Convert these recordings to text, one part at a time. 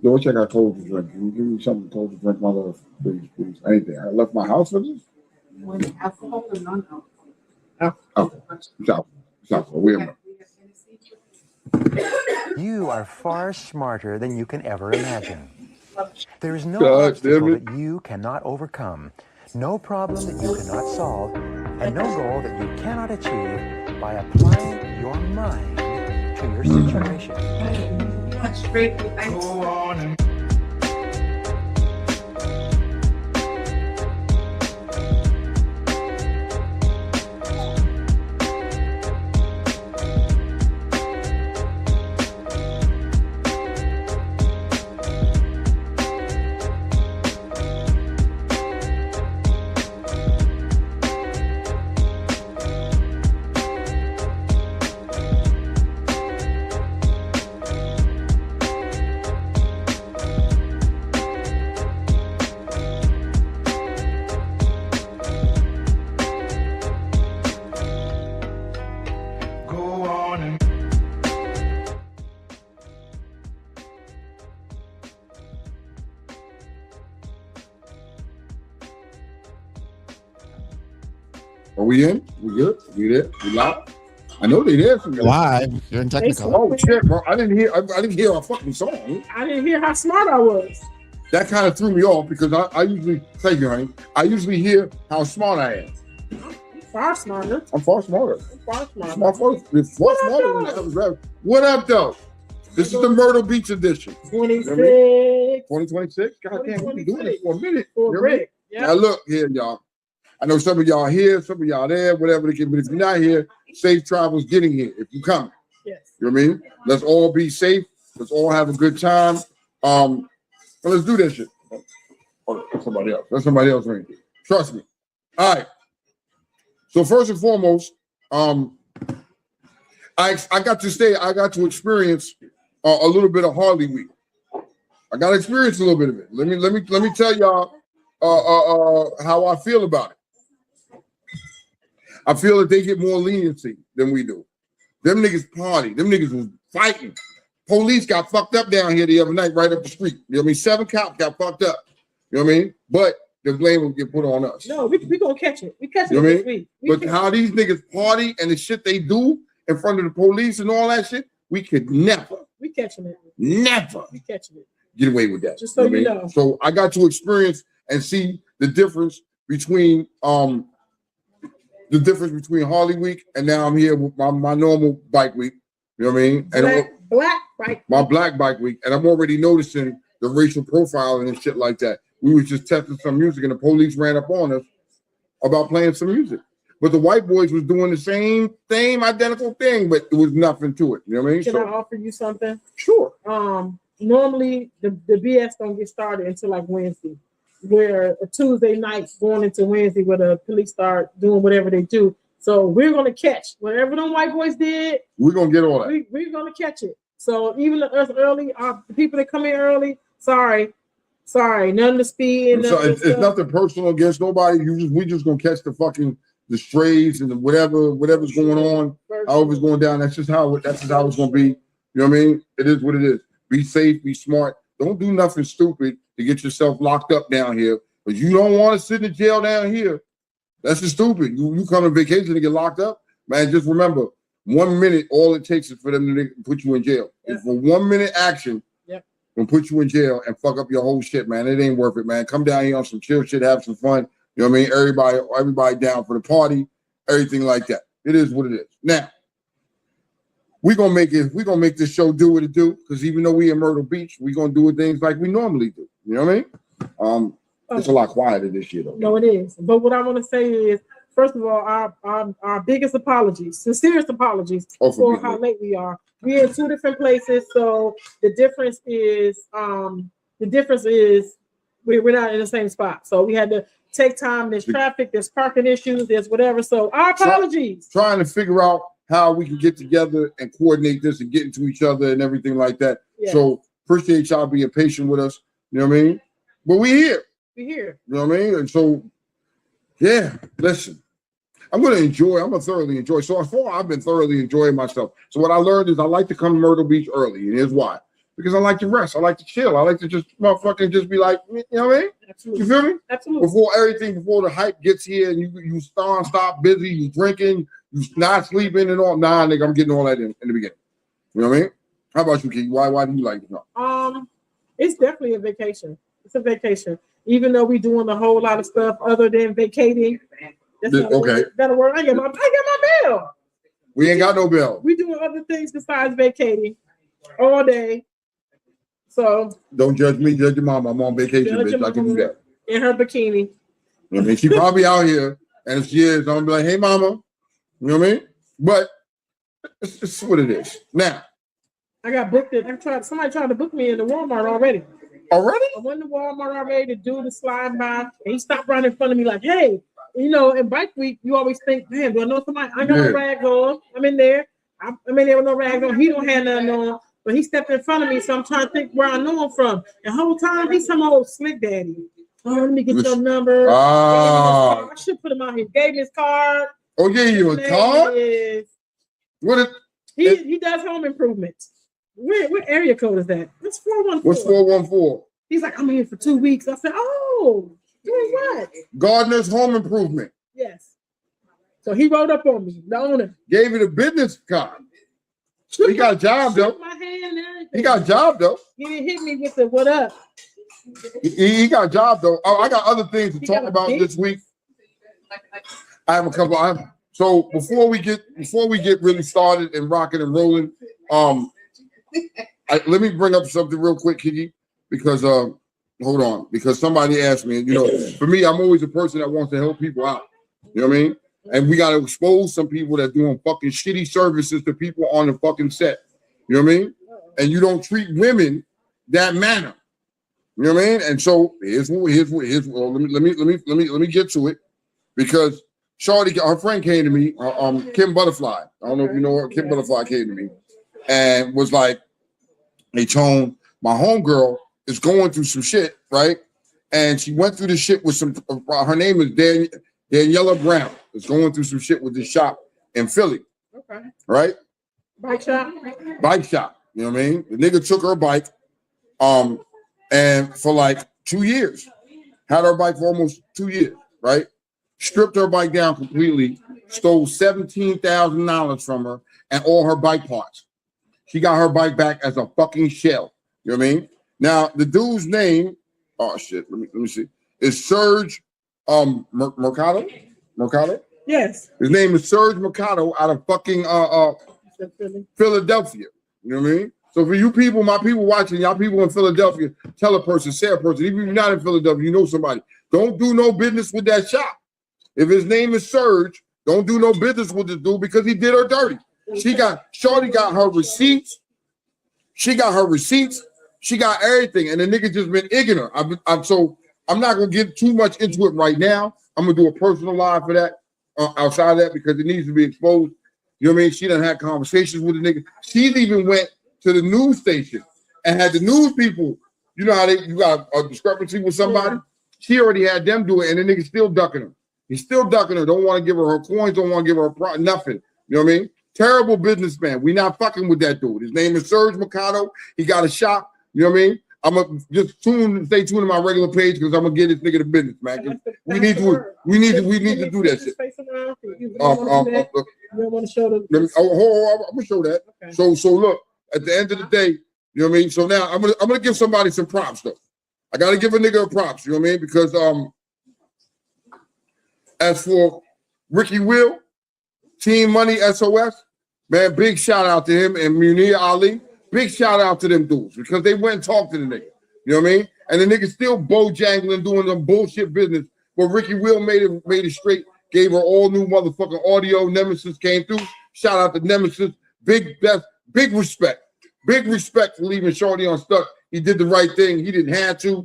Yo, what you got cold to drink? Can you give me something cold to drink, my love? Please, please. Anything. I left my house for this? Alcohol or non-alcohol? Okay. It's out. It's out. We have You are far smarter than you can ever imagine. There is no obstacle that you cannot overcome, no problem that you cannot solve, and no goal that you cannot achieve by applying your mind to your situation. Straight with ice. Go on and Are we in? We good? We there? We live? I know they there. Live. You're in technical. Oh shit, bro! I didn't hear our fucking song. I didn't hear how smart I was. That kind of threw me off because I usually, thank you, honey. I usually hear how smart I am. I'm far smarter. I'm far smarter. Far smarter. Far smarter than the average rapper. What up, though? This is the Myrtle Beach edition. 26. 2026? God damn, we've been doing this for a minute. Yeah. Now look here, y'all. I know some of y'all here, some of y'all there, whatever they can, but if you're not here, safe travels getting here. If you come, yes. You know what I mean? Let's all be safe. Let's all have a good time. Well, let's do this shit. Oh, that's somebody else. That's somebody else right here. Trust me. All right. So first and foremost, I got to experience a little bit of Harley Week. I got to experience a little bit of it. Let me tell y'all how I feel about it. I feel that they get more leniency than we do. Them niggas party. Them niggas was fighting. Police got fucked up down here the other night, right up the street. You know what I mean? 7 cops got fucked up. You know what I mean? But the blame will get put on us. No, we gonna catch it. We catch it this week. But how these niggas party and the shit they do in front of the police and all that shit, we could never. We catching it. Never. We catching it. Get away with that. Just so you know. So I got to experience and see the difference between Harley Week and now I'm here with my normal bike week. You know what I mean? And black bike. My black bike week, and I'm already noticing the racial profiling and shit like that. We was just testing some music, and the police ran up on us about playing some music. But the white boys was doing the same identical thing, but there was nothing to it. You know what I mean? Can I offer you something? Sure. Normally the BS don't get started until like Wednesday, where a Tuesday night going into Wednesday, where the police start doing whatever they do. So we're gonna catch whatever them white boys did. We're gonna get all that. We're gonna catch it. So even us early, the people that come in early, sorry, none to speed. So it's nothing personal against nobody. We just gonna catch the strays and whatever's going on, however it's going down. That's just how it's gonna be. You know what I mean? It is what it is. Be safe, be smart. Don't do nothing stupid to get yourself locked up down here. But you don't want to sit in jail down here. That's just stupid. You come on vacation to get locked up, man. Just remember, 1 minute, all it takes is for them to put you in jail. Yeah. If for 1 minute action, gonna put you in jail and fuck up your whole shit, man. It ain't worth it, man. Come down here on some chill shit, have some fun. You know what I mean? Everybody down for the party, everything like that. It is what it is. Now, we're gonna make this show do what it do, because even though we in Myrtle Beach, we're gonna do things like we normally do. You know what I mean? It's a lot quieter this year, though. No, it is. But what I want to say is, first of all, our biggest apologies, sincerest apologies for how late we are. We're in 2 different places, so the difference is we're not in the same spot. So we had to take time. There's traffic, there's parking issues, there's whatever. So our apologies. Trying to figure out how we can get together and coordinate this and get into each other and everything like that. Yeah. So appreciate y'all being patient with us. You know what I mean? But we here. We here. You know what I mean? And so, yeah, listen. I'm gonna thoroughly enjoy. So far, I've been thoroughly enjoying myself. So what I learned is I like to come to Myrtle Beach early, and here's why. because I like to rest. I like to chill. I like to just motherfucking just be like, you know what I mean? Absolutely. You feel me? Absolutely. Before the hype gets here and you stop busy, you drinking, you not sleeping and all. Nah, nigga, I'm getting all that in the beginning. You know what I mean? How about you, Kiki? Why do you like it? No. It's definitely a vacation. It's a vacation. Even though we doing a whole lot of stuff other than vacating. That's Okay. Better word. I get my bill. We ain't got no bill. We doing other things besides vacating all day. So don't judge me, judge your mama. I'm on vacation, bitch. I can do that. In her bikini. I mean, she probably out here, and if she is, I'm gonna be like, hey, mama. You know what I mean? But it's what it is. Now, I got booked it. Somebody tried to book me in the Walmart already. Already? I went to Walmart already. The dude is sliding by, and he stopped right in front of me like, hey, you know, in bike week, you always think, man, do I know somebody? I got no rags on. I'm in there. I'm in there with no rags on. He don't have nothing on. But he stepped in front of me, so I'm trying to think where I know him from. The whole time, he's some old slick daddy. Oh, let me get your number. I should put him out here. Gave me his card. Oh, yeah, you a card? He does home improvements. What area code is that? What's 414? What's 414? He's like, I'm here for 2 weeks. I said, oh, doing what? Gardner's Home Improvement. Yes. So he rolled up on me, the owner. Gave you the business card. He got a job, though. My hand and everything. He got a job, though. He didn't hit me with the what up. He got a job, though. Oh, I got other things to talk about this week. I have a couple. So before we get really started and rocking and rolling, let me bring up something real quick, Kiki, because hold on, because somebody asked me, you know, for me, I'm always a person that wants to help people out. You know what I mean? And we got to expose some people that doing fucking shitty services to people on the fucking set. You know what I mean? And you don't treat women that manner. You know what I mean? And so here's let me get to it, because Shorty, her friend came to me, Kim Butterfly. I don't know if you know her. Kim Butterfly came to me and was like, hey, Tone, my homegirl is going through some shit, right? And she went through the shit with some, her name is Daniela Brown, is going through some shit with this shop in Philly. Okay. Right? Bike shop. Bike shop. You know what I mean? The nigga took her bike, and for like 2 years, had her bike for almost 2 years, right? Stripped her bike down completely, stole $17,000 from her and all her bike parts. She got her bike back as a fucking shell. You know what I mean? Now, the dude's name, oh shit, let me see. Is Serge Mercado? Mercado? Yes. His name is Serge Mercado out of fucking Philadelphia. You know what I mean? So for you people, my people watching, y'all people in Philadelphia, tell a person, say a person, even if you're not in Philadelphia, you know somebody. Don't do no business with that shop. If his name is Serge, don't do no business with this dude because he did her dirty. Shorty got her receipts. She got her receipts. She got everything. And the nigga just been ignorant. So I'm not going to get too much into it right now. I'm going to do a personal live for that outside of that because it needs to be exposed. You know what I mean? She done had conversations with the nigga. She's even went to the news station and had the news people, you know how you got a discrepancy with somebody? She already had them do it and the nigga still ducking her. He's still ducking her. Don't want to give her coins. Don't want to give her nothing. You know what I mean? Terrible businessman. We not fucking with that dude. His name is Serge Mercado. He got a shop. You know what I mean? I'm gonna just stay tuned to my regular page because I'm gonna get this nigga the business, man. We need to do that shit. You don't want to show them. I'm gonna show that. Okay. So look, at the end of the day, you know what I mean? So now I'm gonna give somebody some props though. I gotta give a nigga a props, you know what I mean? Because as for Ricky Will, Team Money SOS, man, big shout out to him and Munir Ali. Big shout out to them dudes because they went and talked to the nigga. You know what I mean? And the nigga still bojangling, doing some bullshit business. But Ricky Will made it straight, gave her all new motherfucking audio. Nemesis came through. Shout out to Nemesis. Big respect. Big respect for leaving Shorty on stuck. He did the right thing. He didn't have to. You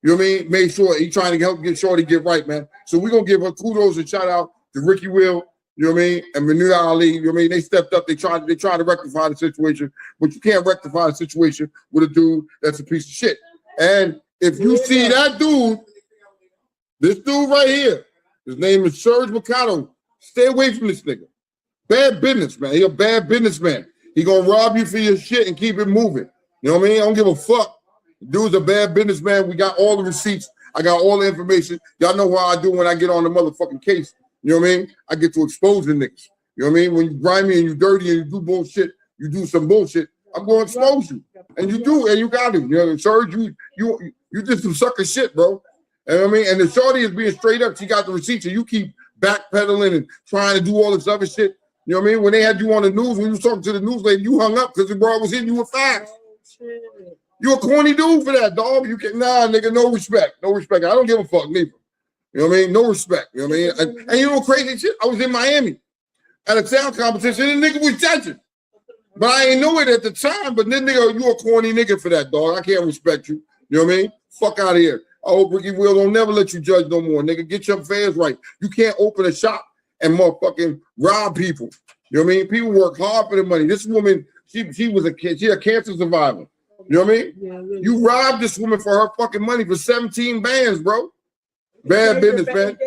know what I mean? Made sure he trying to help get Shorty get right, man. So we're going to give her kudos and shout out to Ricky Will. You know what I mean? And Munir Ali, you know what I mean? They stepped up. They tried to rectify the situation, but you can't rectify a situation with a dude that's a piece of shit. And if you see that dude, this dude right here, his name is Serge Mercado. Stay away from this nigga. Bad business, man. He a bad businessman. He gonna rob you for your shit and keep it moving. You know what I mean? I don't give a fuck. Dude's a bad businessman. We got all the receipts. I got all the information. Y'all know how I do when I get on the motherfucking case. You know what I mean? I get to expose the niggas. You know what I mean? When you grimy and you dirty and you do bullshit, you do some bullshit, I'm going to expose you. And you do, and you got to. You know, Serge, you just some sucker shit, bro. You know what I mean? And the shorty is being straight up. She got the receipts, and you keep backpedaling and trying to do all this other shit. You know what I mean? When they had you on the news, when you was talking to the news lady, you hung up because the bro was hitting you with facts. You a corny dude for that, dog. You can nigga, no respect. No respect. I don't give a fuck, neither. You know what I mean? No respect. You know what I mean? And you know crazy shit? I was in Miami at a sound competition, and the nigga was judging. But I ain't know it at the time. But then nigga, you a corny nigga for that, dog. I can't respect you. You know what I mean? Fuck out of here. I hope Ricky Will don't never let you judge no more, nigga. Get your affairs right. You can't open a shop and motherfucking rob people. You know what I mean? People work hard for the money. This woman, she was a kid. She a cancer survivor. You know what I mean? Yeah, really. You robbed this woman for her fucking money for 17 bands, bro. Bad business, man.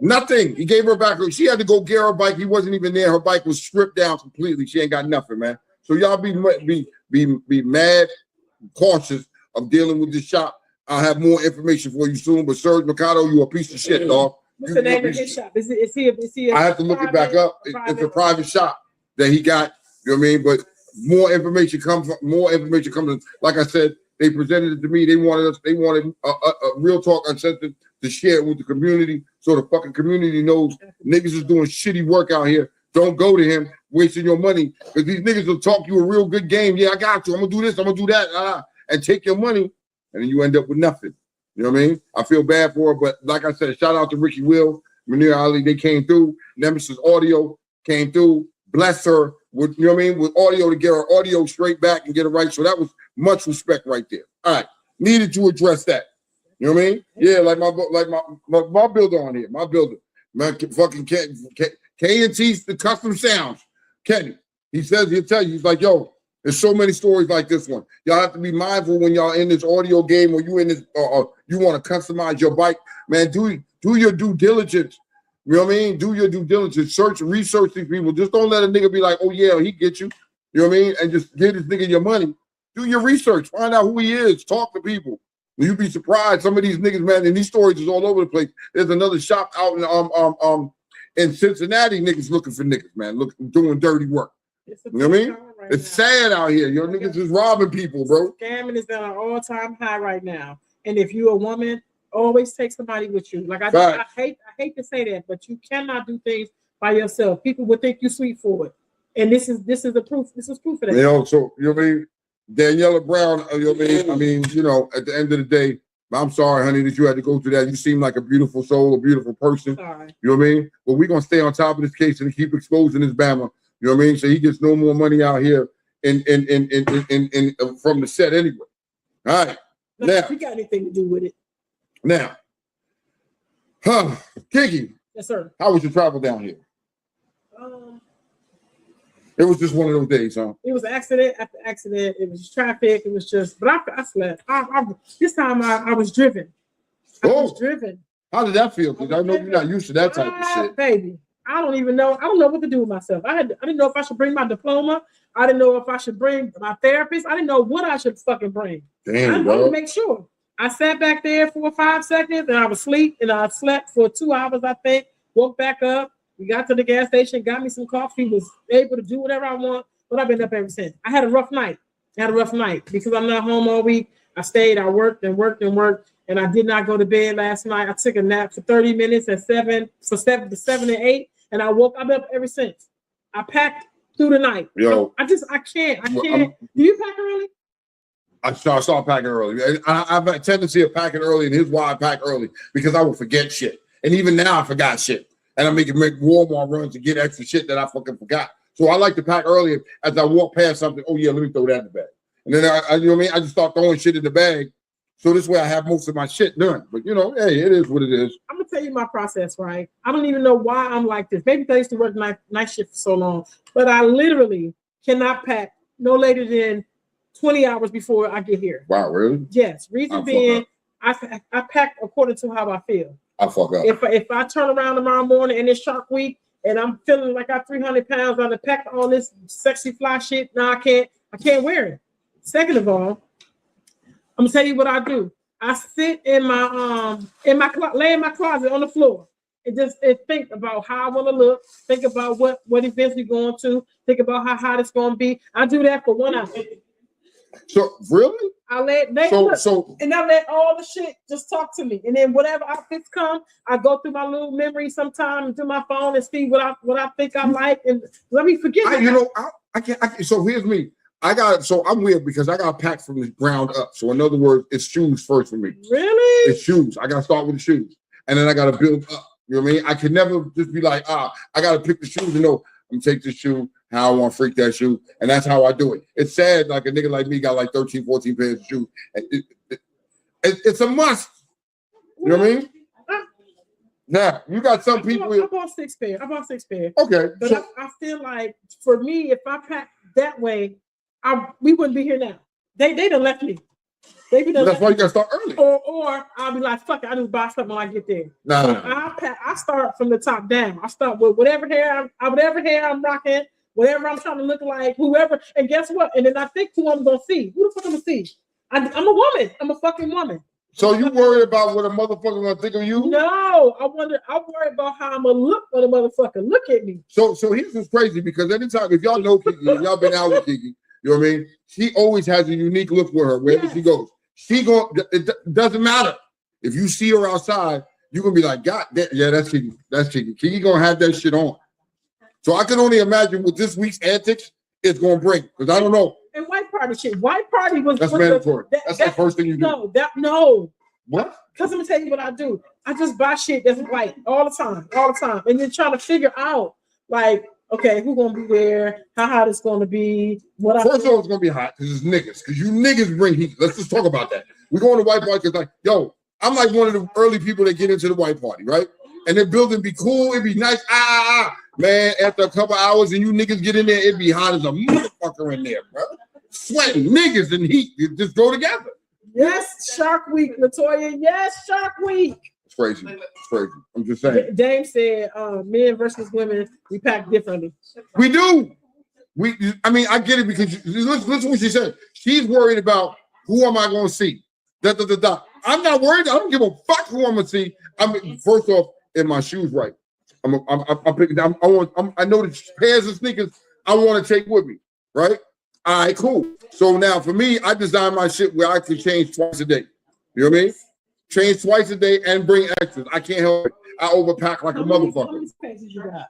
Nothing. He gave her back. She had to go get her bike. He wasn't even there. Her bike was stripped down completely. She ain't got nothing, man. So y'all be mad, cautious of dealing with this shop. I'll have more information for you soon. But Serge Mercado, you a piece of shit, dog. What's the name of his shop? Is he I have to look it back up. It's a private shop that he got. You know what I mean? But more information comes. Like I said, they presented it to me. They wanted a Real Talk Uncensored to share it with the community, so the fucking community knows niggas is doing shitty work out here. Don't go to him wasting your money, because these niggas will talk you a real good game. Yeah, I got you. I'm gonna do this. I'm gonna do that, and take your money, and then you end up with nothing. You know what I mean? I feel bad for her, but like I said, shout out to Ricky Will, Munir Ali. They came through. Nemesis Audio came through. Bless her with, you know what I mean, with audio to get her audio straight back and get it right. So that was much respect right there. All right, needed to address that. You know what I mean? Yeah, like my builder on here, my builder, man, fucking K&T's the custom sounds. Kenny, he says he'll tell you, he's like, yo, there's so many stories like this one. Y'all have to be mindful when y'all in this audio game, or you in this, you want to customize your bike, man. Do your due diligence. You know what I mean? Do your due diligence. Research these people. Just don't let a nigga be like, oh yeah, he get you. You know what I mean? And just give this nigga your money. Do your research. Find out who he is. Talk to people. You'd be surprised. Some of these niggas, man, and these stories is all over the place. There's another shop out in Cincinnati. Niggas looking for niggas, man. Doing dirty work. You know what I mean? Right, it's sad out here. Your niggas is robbing people, bro. Scamming is at an all-time high right now. And if you're a woman, always take somebody with you. Like I hate to say that, but you cannot do things by yourself. People would think you sweet for it. And this is the proof. This is proof of that. You know, so you know what I mean? Daniela Brown, you know what I mean? I mean, you know, at the end of the day, I'm sorry, honey, that you had to go through that. You seem like a beautiful soul, a beautiful person. Sorry. You know what I mean? But we're gonna stay on top of this case and keep exposing this Bama. You know what I mean? So he gets no more money out here in from the set anyway. All right. Now, you got anything to do with it? Now, Kiki. Yes, sir. How was your travel down here? It was just one of those days, huh? It was accident after accident. It was traffic. It was just, but I slept. This time I was driven. I was driven. How did that feel? Because I know you're not used to that type of shit. Baby, I don't even know. I don't know what to do with myself. I didn't know if I should bring my diploma. I didn't know if I should bring my therapist. I didn't know what I should fucking bring. Damn, I wanted to make sure. I sat back there for 5 seconds and I was asleep, and I slept for 2 hours, I think. Woke back up. We got to the gas station, got me some coffee, was able to do whatever I want, but I've been up ever since. I had a rough night. Because I'm not home all week. I stayed, I worked, and I did not go to bed last night. I took a nap for 30 minutes at 7 to 8, and I've been up ever since. I packed through the night. Yo, I can't. Do you pack early? I started packing early. I have a tendency of packing early, and here's why I pack early, because I will forget shit. And even now I forgot shit. And I make Walmart runs to get extra shit that I fucking forgot. So I like to pack early. As I walk past something, oh yeah, let me throw that in the bag. And then I you know what I mean? I just start throwing shit in the bag. So this way I have most of my shit done. But you know, hey, it is what it is. I'm gonna tell you my process, right? I don't even know why I'm like this. Maybe because I used to work night shift for so long, but I literally cannot pack no later than 20 hours before I get here. Wow, really? Yes. Reason being, I pack according to how I feel. I fuck up. If I turn around tomorrow morning and it's Shark Week and I'm feeling like I got 300 pounds on the pack all this sexy fly shit, no, I can't. I can't wear it. Second of all, I'm gonna tell you what I do. I sit in my lay in my closet on the floor and just think about how I want to look. Think about what events we're going to. Think about how hot it's gonna be. I do that for 1 hour. So really? I let and I let all the shit just talk to me. And then whatever outfits come, I go through my little memories sometime through my phone and see what I think I like and let me forget. I can't. So here's me. I'm weird because I got packed from the ground up. So in other words, it's shoes first for me. Really? It's shoes. I gotta start with the shoes, and then I gotta build up. You know what I mean? I can never just be like, I gotta pick the shoes and know I'm gonna take this shoe, how I want to freak that shoe, and that's how I do it. It's sad, like a nigga like me got like 13, 14 pairs of shoes. And it's a must. You know what I mean? Now, you got some people. I bought 6 pairs. Okay. But so, I feel like for me, if I pack that way, we wouldn't be here now. They done left me. That's why you gotta start early. Or I'll be like, fuck it, I just buy something when I get there. I start from the top down. I start with whatever hair I'm rocking, whatever I'm trying to look like, whoever. And guess what? And then I think who I'm gonna see. Who the fuck I'm gonna see? I'm a woman. I'm a fucking woman. So you worried about what a motherfucker gonna think of you? No, I worry about how I'm gonna look when a motherfucker look at me. So here's what's crazy, because anytime, if y'all know Kiki, y'all been out with Kiki, you know what I mean? She always has a unique look with her wherever she goes. It doesn't matter. If you see her outside, you're gonna be like, God damn, yeah, that's Kiki. That's Kiki. Kiki gonna have that shit on. So I can only imagine what this week's antics is gonna bring, because I don't know. And white party shit. White party was mandatory. That's the first thing you do. No. What? Because I'm gonna tell you what I do. I just buy shit that's white all the time, and then trying to figure out like, okay, who's gonna be there? How hot it's gonna be? First of all, it's gonna be hot because it's niggas. Because you niggas bring heat. Let's just talk about that. We're going to white party because, like, yo, I'm like one of the early people that get into the white party, right? And the building be cool, it'd be nice. Man, after a couple hours and you niggas get in there, it'd be hot as a motherfucker in there, bro. Sweating niggas and heat, you just go together. Yes, Shark Week, Latoya. Yes, Shark Week. It's crazy. I'm just saying. Dame said, men versus women, we pack differently. We do. I get it, because listen what she said. She's worried about who am I going to see. I'm not worried. I don't give a fuck who I'm going to see. First off, in my shoes right. I'm picking down. I know the pairs of sneakers I want to take with me, right? All right, cool. So now for me, I design my shit where I can change twice a day. You know what I mean? Change twice a day and bring extras. I can't help it. I overpack like a motherfucker. How many spaces you got?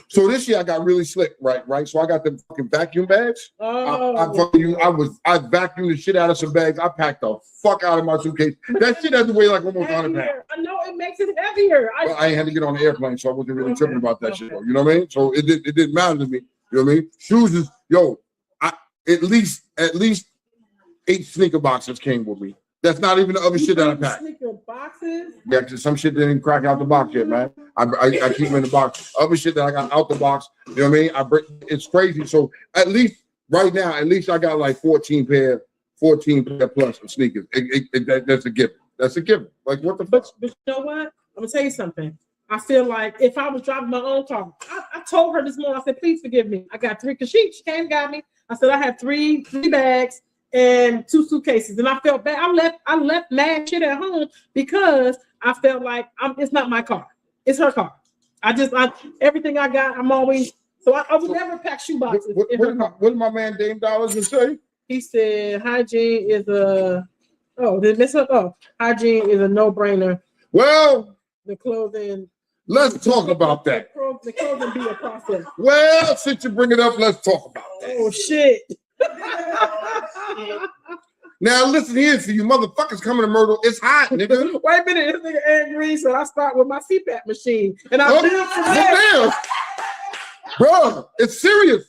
So this year I got really slick, right? So I got them fucking vacuum bags. Oh, I vacuumed the shit out of some bags. I packed the fuck out of my suitcase. That shit has to weigh like almost 100 pounds. I know it makes it heavier. I ain't had to get on the airplane, so I wasn't really tripping about that shit. You know what I mean? So it didn't matter to me. You know what I mean? Shoes is at least 8 sneaker boxes came with me. That's not even the other shit that I packed. Sneaker boxes? Yeah, because some shit didn't crack out the box yet, man. I keep them in the box. Other shit that I got out the box, you know what I mean? It's crazy. So at least right now, I got like 14 pair plus of sneakers. That's a given. That's a given. Like, what the fuck? But you know what? I'm gonna tell you something. I feel like if I was driving my own car, I told her this morning, I said, please forgive me. I got 3, because she came and got me. I said I had three bags and 2 suitcases, and I felt bad. I left mad shit at home because I felt like it's not my car, it's her car. Everything I got, I'm always so I would never pack shoe boxes. What did my man Dame Dollars just say? He said hygiene is hygiene is a no-brainer. Well, the clothing. Let's talk about that. The clothing be a process. Well, since you bring it up, let's talk about that. Oh shit. Now listen here, for you motherfuckers coming to Myrtle, it's hot, nigga. Wait a minute, this nigga angry, so I start with my CPAP machine, and I build from there. Bro, it's serious.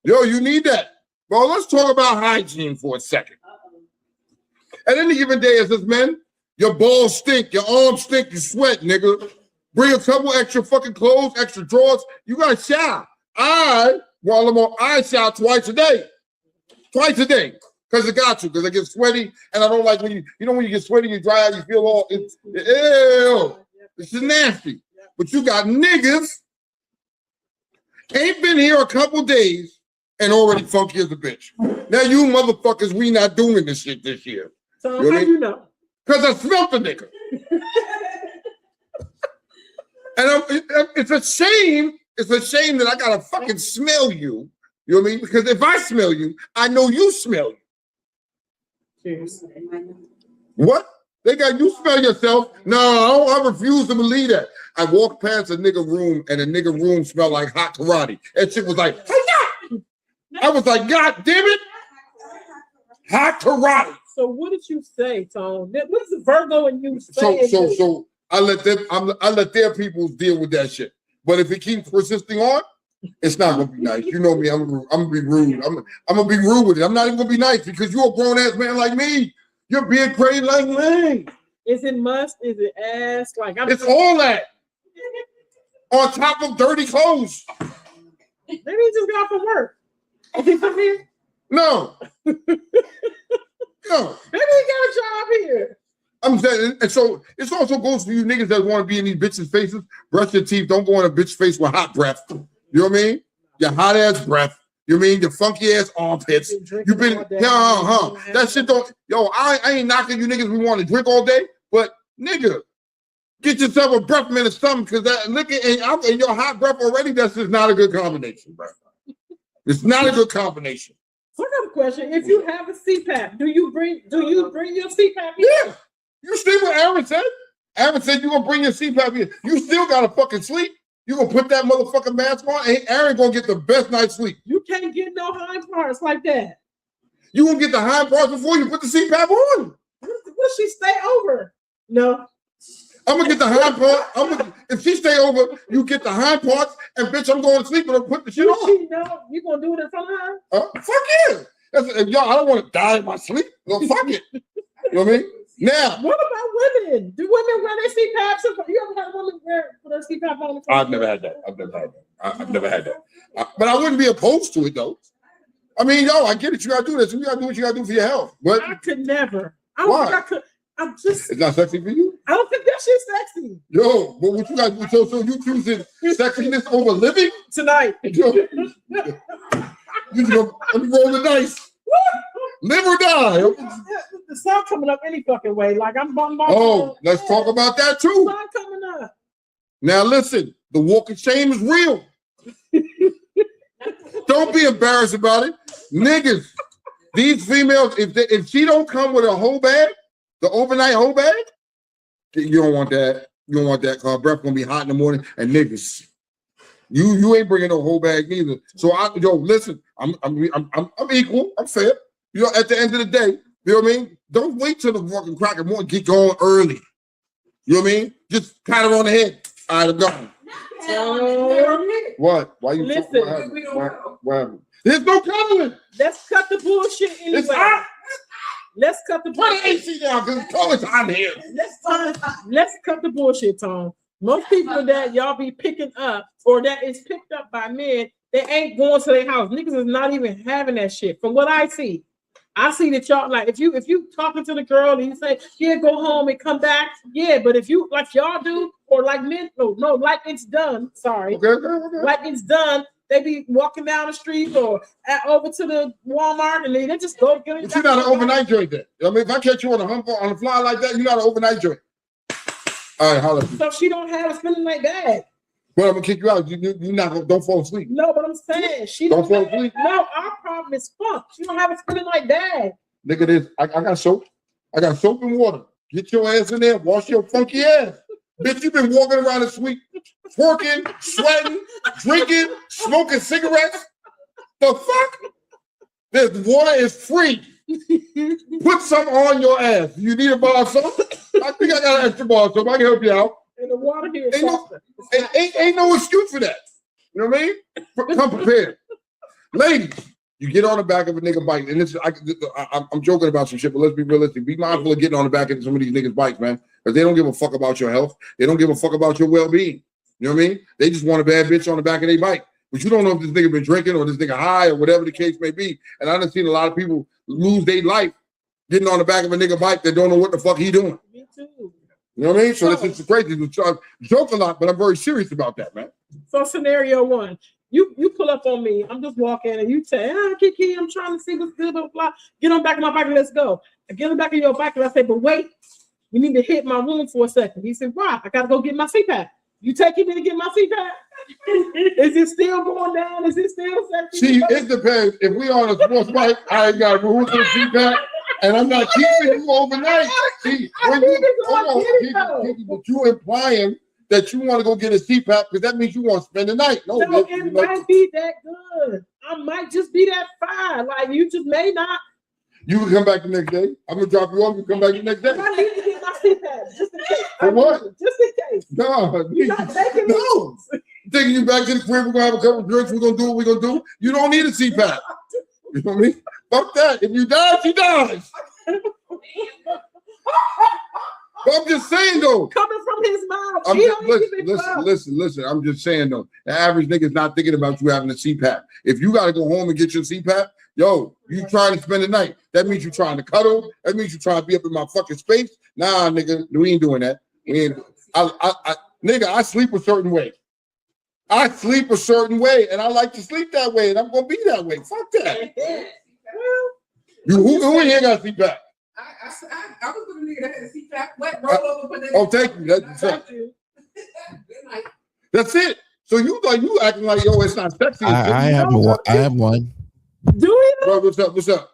Yo, you need that. Bro, let's talk about hygiene for a second. At any given day, as this men, your balls stink, your arms stink, you sweat, nigga. Bring a couple extra fucking clothes, extra drawers. You gotta shower. I shower twice a day. Because it got to, because I get sweaty, and I don't like when you get sweaty, you dry out, you feel all, ew. It's just nasty. But you got niggas ain't been here a couple days, and already funky as a bitch. Now you motherfuckers, we not doing this shit this year. So how you know? Because I smelt the nigga. And it's a shame. It's a shame that I gotta fucking smell you. You know what I mean? Because if I smell you, I know you smell you. Cheers. What? They got you smell yourself? No, I refuse to believe that. I walked past a nigga room and the nigga room smelled like hot karate. That shit was like, hey, I was like, God damn it. Hot karate. So what did you say, Tone? What is the Virgo and you saying? So I let their people deal with that shit. But if it keeps persisting on, it's not gonna be nice. You know me, I'm gonna be rude. I'm gonna be rude with it. I'm not even gonna be nice because you're a grown ass man like me. You're being crazy like me. Is it must? Is it ass? Like it's all that. On top of dirty clothes. Maybe he just got off from work. Is he from here? No. No. Maybe he got a job here. I'm saying, and so it also goes for you niggas that want to be in these bitches' faces. Brush your teeth. Don't go in a bitch face with hot breath. You know what I mean? Your hot ass breath. You know what I mean? Your funky ass armpits. You've been, that shit don't, I ain't knocking you niggas. We want to drink all day, but nigga, get yourself a breath mint or something because that liquor and your hot breath already, that's just not a good combination, bro. It's not a good combination. So I got a question. If you have a CPAP, do you bring your CPAP in? Yeah. You see what Aaron said? Aaron said you're gonna bring your CPAP in. You still gotta fucking sleep. You gonna put that motherfucking mask on, and Aaron gonna get the best night's sleep. You can't get no hind parts like that. You gonna get the hind parts before you put the CPAP on. Will she stay over? No. I'm gonna get the hind part. If she stay over, you get the hind parts, and bitch, I'm going to sleep and I'm put the shit on. She know you gonna do it in front of her? Fuck yeah. Y'all, I don't want to die in my sleep. No, fuck it. You know what I mean? Now, what about women? Do women wear their CPAPs? You ever had a woman wear their CPAP on? I've never had that. I've never had that. But I wouldn't be opposed to it though. I mean, I get it. You gotta do this. You gotta do what you gotta do for your health. But I could never. I don't think I could. It's not sexy for you? I don't think that shit's sexy. Yo, but what you got to do? So you choosing sexiness over living? Tonight. You just let me roll the dice. Live or die. The sun coming up any fucking way. Like I'm Oh, let's talk about that too. The sun coming up. Now listen, the walk of shame is real. Don't be embarrassed about it. Niggas, these females, if she don't come with a whole bag, the overnight whole bag, you don't want that. You don't want that because breath gonna be hot in the morning. And niggas, you ain't bringing no whole bag neither. So listen, I'm equal. I'm fair. At the end of the day, you know what I mean? Don't wait till the fucking crack of morning. Get going early. You know what I mean? Just pat her on the head. All right, I'm gone. What? Why you? Listen, what happened? There's no covenant. Let's cut the bullshit anyway. It's hot. Let's cut the bullshit. Put the AC down because it's cold hot here. Let's cut the bullshit, Tom. Most people that y'all be picking up or that is picked up by men, they ain't going to their house. Niggas is not even having that shit. From what I see that y'all like if you talking to the girl and you say, yeah, go home and come back, yeah, but if you like y'all do or like men, no, like it's done. Sorry, okay. Like it's done. They be walking down the street or over to the Walmart and they just go get it. But you're not an overnight joint then. I mean, if I catch you on a fly like that, you're not an overnight joint. All right, holla. So she don't have a spending like that. But I'm gonna kick you out. You not don't fall asleep. No, but I'm saying she don't fall asleep. No, our problem is fuck. She don't have a spending like that. Nigga, this I got soap. I got soap and water. Get your ass in there. Wash your funky ass. Bitch, you been walking around the suite, twerking, sweating, drinking, smoking cigarettes. The fuck? This water is free. Put some on your ass. You need a bar of soap? I think I got an extra bar of soap. I can help you out. And the water here is ain't no excuse for that. You know what I mean? Come prepared. Ladies, you get on the back of a nigga bike, and I'm joking about some shit, but let's be realistic. Be mindful of getting on the back of some of these niggas' bikes, man. Because they don't give a fuck about your health. They don't give a fuck about your well-being. You know what I mean? They just want a bad bitch on the back of their bike. But you don't know if this nigga been drinking or this nigga high or whatever the case may be. And I done seen a lot of people lose their life getting on the back of a nigga bike that don't know what the fuck he doing. Me too. You know what I mean? So this is crazy. I joke a lot, but I'm very serious about that, man. So scenario one, You pull up on me. I'm just walking, and you say, Kiki, I'm trying to see what's good, blah, blah. Get on back of my bike and let's go. I get on back of your bike and I say, but wait, you need to hit my room for a second. He said, why? I got to go get my CPAP. You taking me to get my CPAP? Is it still going down? Is it still sexy? See, it depends. If we on a sports bike, I ain't got room for the CPAP, and I'm not keeping you overnight. See, when you, but you implying that you want to go get a CPAP because that means you want to spend the night. No, so it might be that good. I might just be that fine. Like you just may not. You can come back the next day. I'm gonna drop you off. You come back the next day. I need to get my CPAP just in case. For what? Just in case. No, You're not taking no. Taking you back to the crib. We're gonna have a couple of drinks. We're gonna do what we're gonna do. You don't need a CPAP. You know what I mean? Fuck that. If you die, she dies. But I'm just saying though. Coming from his mouth. Listen. I'm just saying though. The average nigga's not thinking about you having a CPAP. If you gotta go home and get your CPAP, yo, you trying to spend the night. That means you trying to cuddle. That means you trying to be up in my fucking space. Nah, nigga, we ain't doing that. We ain't. Nigga, I sleep a certain way. I sleep a certain way, and I like to sleep that way, and I'm gonna be that way. Fuck that. Who in here got CPAP? I was gonna nigga that had a CPAP. What? Roll over for that. Oh, thank you. That's it. So you acting like yo, it's not sexy. I have one. Do you? Bro, what's up? What's up?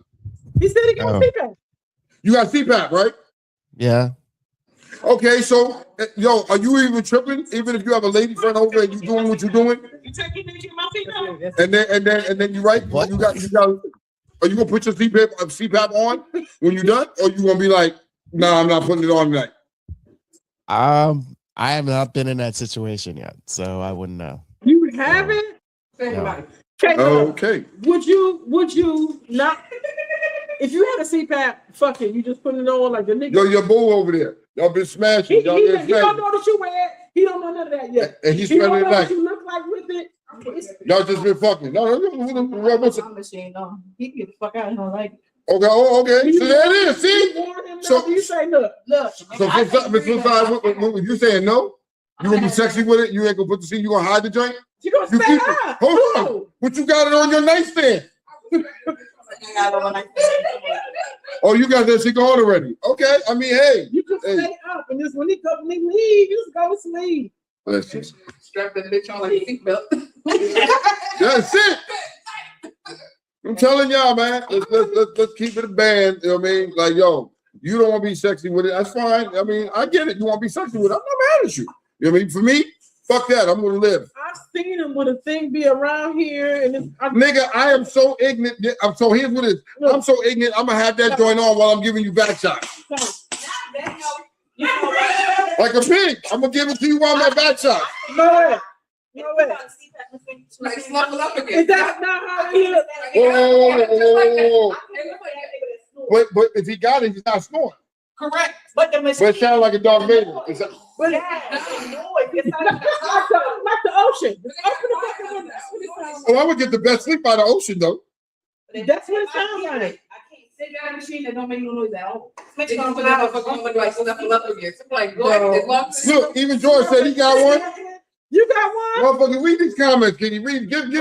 He said he got CPAP. You got CPAP, right? Yeah. Okay, so yo, are you even tripping? Even if you have a lady friend over and you doing what you're doing? You taking me to get my CPAP? And then you right? What? You got. Are you gonna put your CPAP on when you're done, or you gonna be like, nah, I'm not putting it on tonight? I have not been in that situation yet, so I wouldn't know. You haven't? No. Okay. Would you not? If you had a CPAP, fuck it, you just put it on like the nigga. Yo, your boo over there. Y'all been smashing. He don't know that you wear. He don't know none of that yet. And he's he don't spending know the what night. you look like with it. Y'all just been fucking. No. He get the fuck out of here like. Okay. Oh, okay. So there it is. See. So you say, look. So when you saying no, you gonna be sexy with it. You ain't gonna put the seat. You gonna hide the joint. You gonna stay high. Hold on. But you got it on your nightstand. Oh, you got that shit going already. Okay. I mean, hey. You just stay up, and just when he leave, you just go to sleep. Listen. Strap that bitch on like a seatbelt. That's it. I'm telling y'all, man. Let's keep it a band. You know what I mean? Like, yo, you don't want to be sexy with it. That's fine. I mean, I get it. You want to be sexy with it. I'm not mad at you. You know what I mean? For me, fuck that. I'm gonna live. I've seen him with a thing be around here, and nigga, I am so ignorant. So here's what it is. I'm so ignorant. I'm gonna have that joint on while I'm giving you back shots. Like a pig. I'm gonna give it to you while I'm at back shots. No way. Like snuggle up again. Is that not how it is? Whoa. But if he got it, he's not snoring. Correct. But it sounds like a Darth Vader. It's like the ocean. Oh, I would get the best sleep by the ocean, though. That's what it sounds like. Sit down machine that don't make no noise at all. Switch on for that motherfucker like snuggle up again. So like, look, even George said he got one. You got one? Motherfucker, read these comments. Can you read? Give these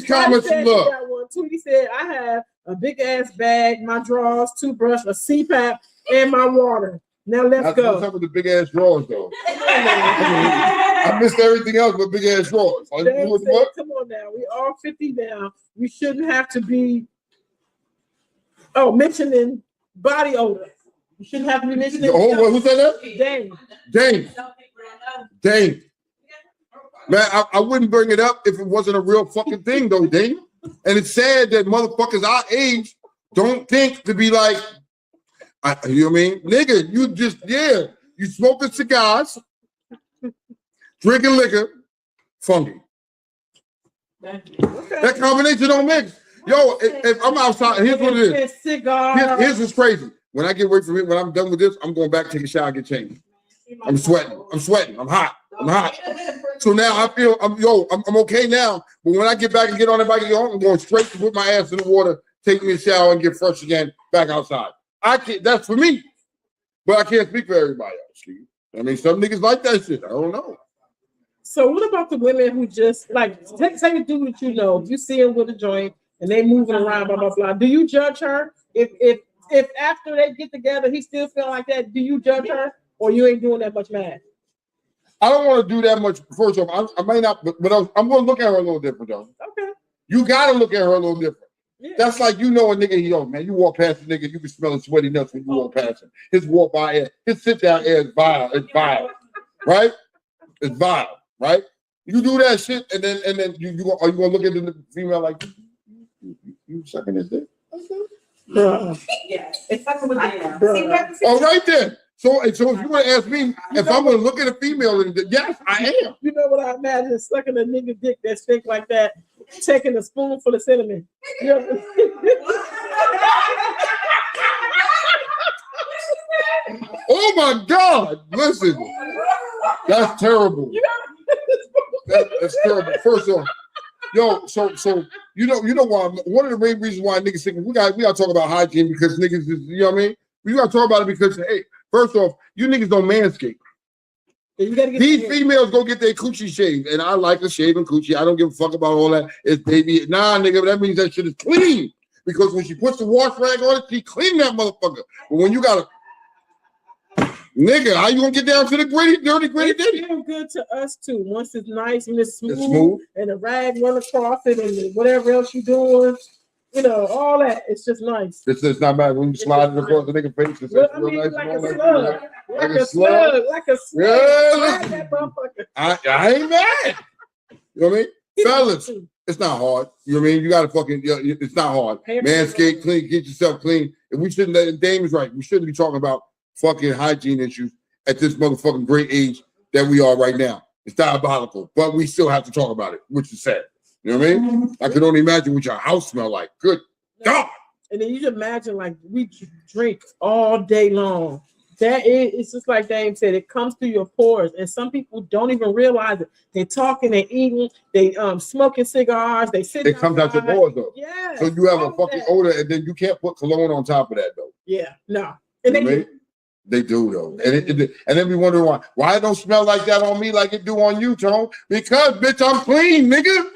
comments some love. Got one. Tweety said, I have a big ass bag, my drawers, toothbrush, a CPAP, and my water. Now let's go. What's up with the big ass drawers, though? I missed everything else but big ass drawers. Come on now. We all 50 now. We shouldn't have to be mentioning body odor. You shouldn't have to be mentioning. Who said that? Dane. Man, I wouldn't bring it up if it wasn't a real fucking thing, though, Dane. And it's sad that motherfuckers our age don't think to be like, you know what I mean? Nigga, you smoking cigars, drinking liquor, funky. That combination don't mix. Yo, if I'm outside, here's what it is. Here's what's crazy. When I get away from it, when I'm done with this, I'm going back, take a shower, get changed. I'm sweating. I'm hot. So now I feel I'm okay now. But when I get back and get on the bike and go home, I'm going straight to put my ass in the water, take me a shower, and get fresh again back outside. I can't. That's for me. But I can't speak for everybody else. I mean, some niggas like that shit. I don't know. So what about the women who just like say a dude that you know, you see him with a joint and they moving around, blah blah blah. Do you judge her if after they get together he still feel like that? Do you judge her or you ain't doing that much math? I don't want to do that much. First off, I might not, but I'm going to look at her a little different though. Okay. You got to look at her a little different. Yeah. That's like you know a nigga, yo, man, you walk past a nigga, you can smell his sweaty nuts when you walk past him. His walk by air, his sit down air is vile. It's vile, right? It's vile, right? You do that shit, and then are you gonna look at the female like you sucking his dick? Yeah. It's fucking with Oh, right then. So if you want to ask me if I'm gonna look at a female, and yes, I am. You know what I imagine sucking a nigga dick that stink like that, taking a spoonful of cinnamon. Yeah. Oh my God! Listen, that's terrible. That's terrible. First off, yo, so you know why? One of the main reasons why niggas think we got to talk about hygiene because niggas is, you know what I mean? We got to talk about it because hey, first off, you niggas don't manscape. These females go get their coochie shaved, and I like a shaving coochie. I don't give a fuck about all that. It's baby, nah, nigga. That means that shit is clean because when she puts the wash rag on it, she clean that motherfucker. But when you got a nigga, how you gonna get down to the dirty? It feel good to us too. Once it's nice and it's smooth. And the rag run across it and whatever else you doing, you know, all that. It's just nice. It's not bad when you slide it across the nigga face. It's I mean, nice like and a all slug. Like a slug. Like a slug. Yeah, That motherfucker. I ain't mad. You know what I mean? Fellas, it's not hard. You know what I mean? You gotta fucking, it's not hard. Manscape, clean, get yourself clean. And we shouldn't let Dame is right. We shouldn't be talking about fucking hygiene issues at this motherfucking great age that we are right now. It's diabolical, but we still have to talk about it, which is sad. You know what I mean? I can only imagine what your house smell like. Good God. And then you just imagine like we drink all day long. It's just like Dame said, it comes through your pores, and some people don't even realize it. They're talking, they're eating, they smoking cigars, they sit. It comes out your pores though. Yeah. So you have a fucking odor, and then you can't put cologne on top of that though. Yeah, no. And they do though, and then we wonder why it don't smell like that on me like it do on you, Tone. Because bitch, I'm clean, nigga.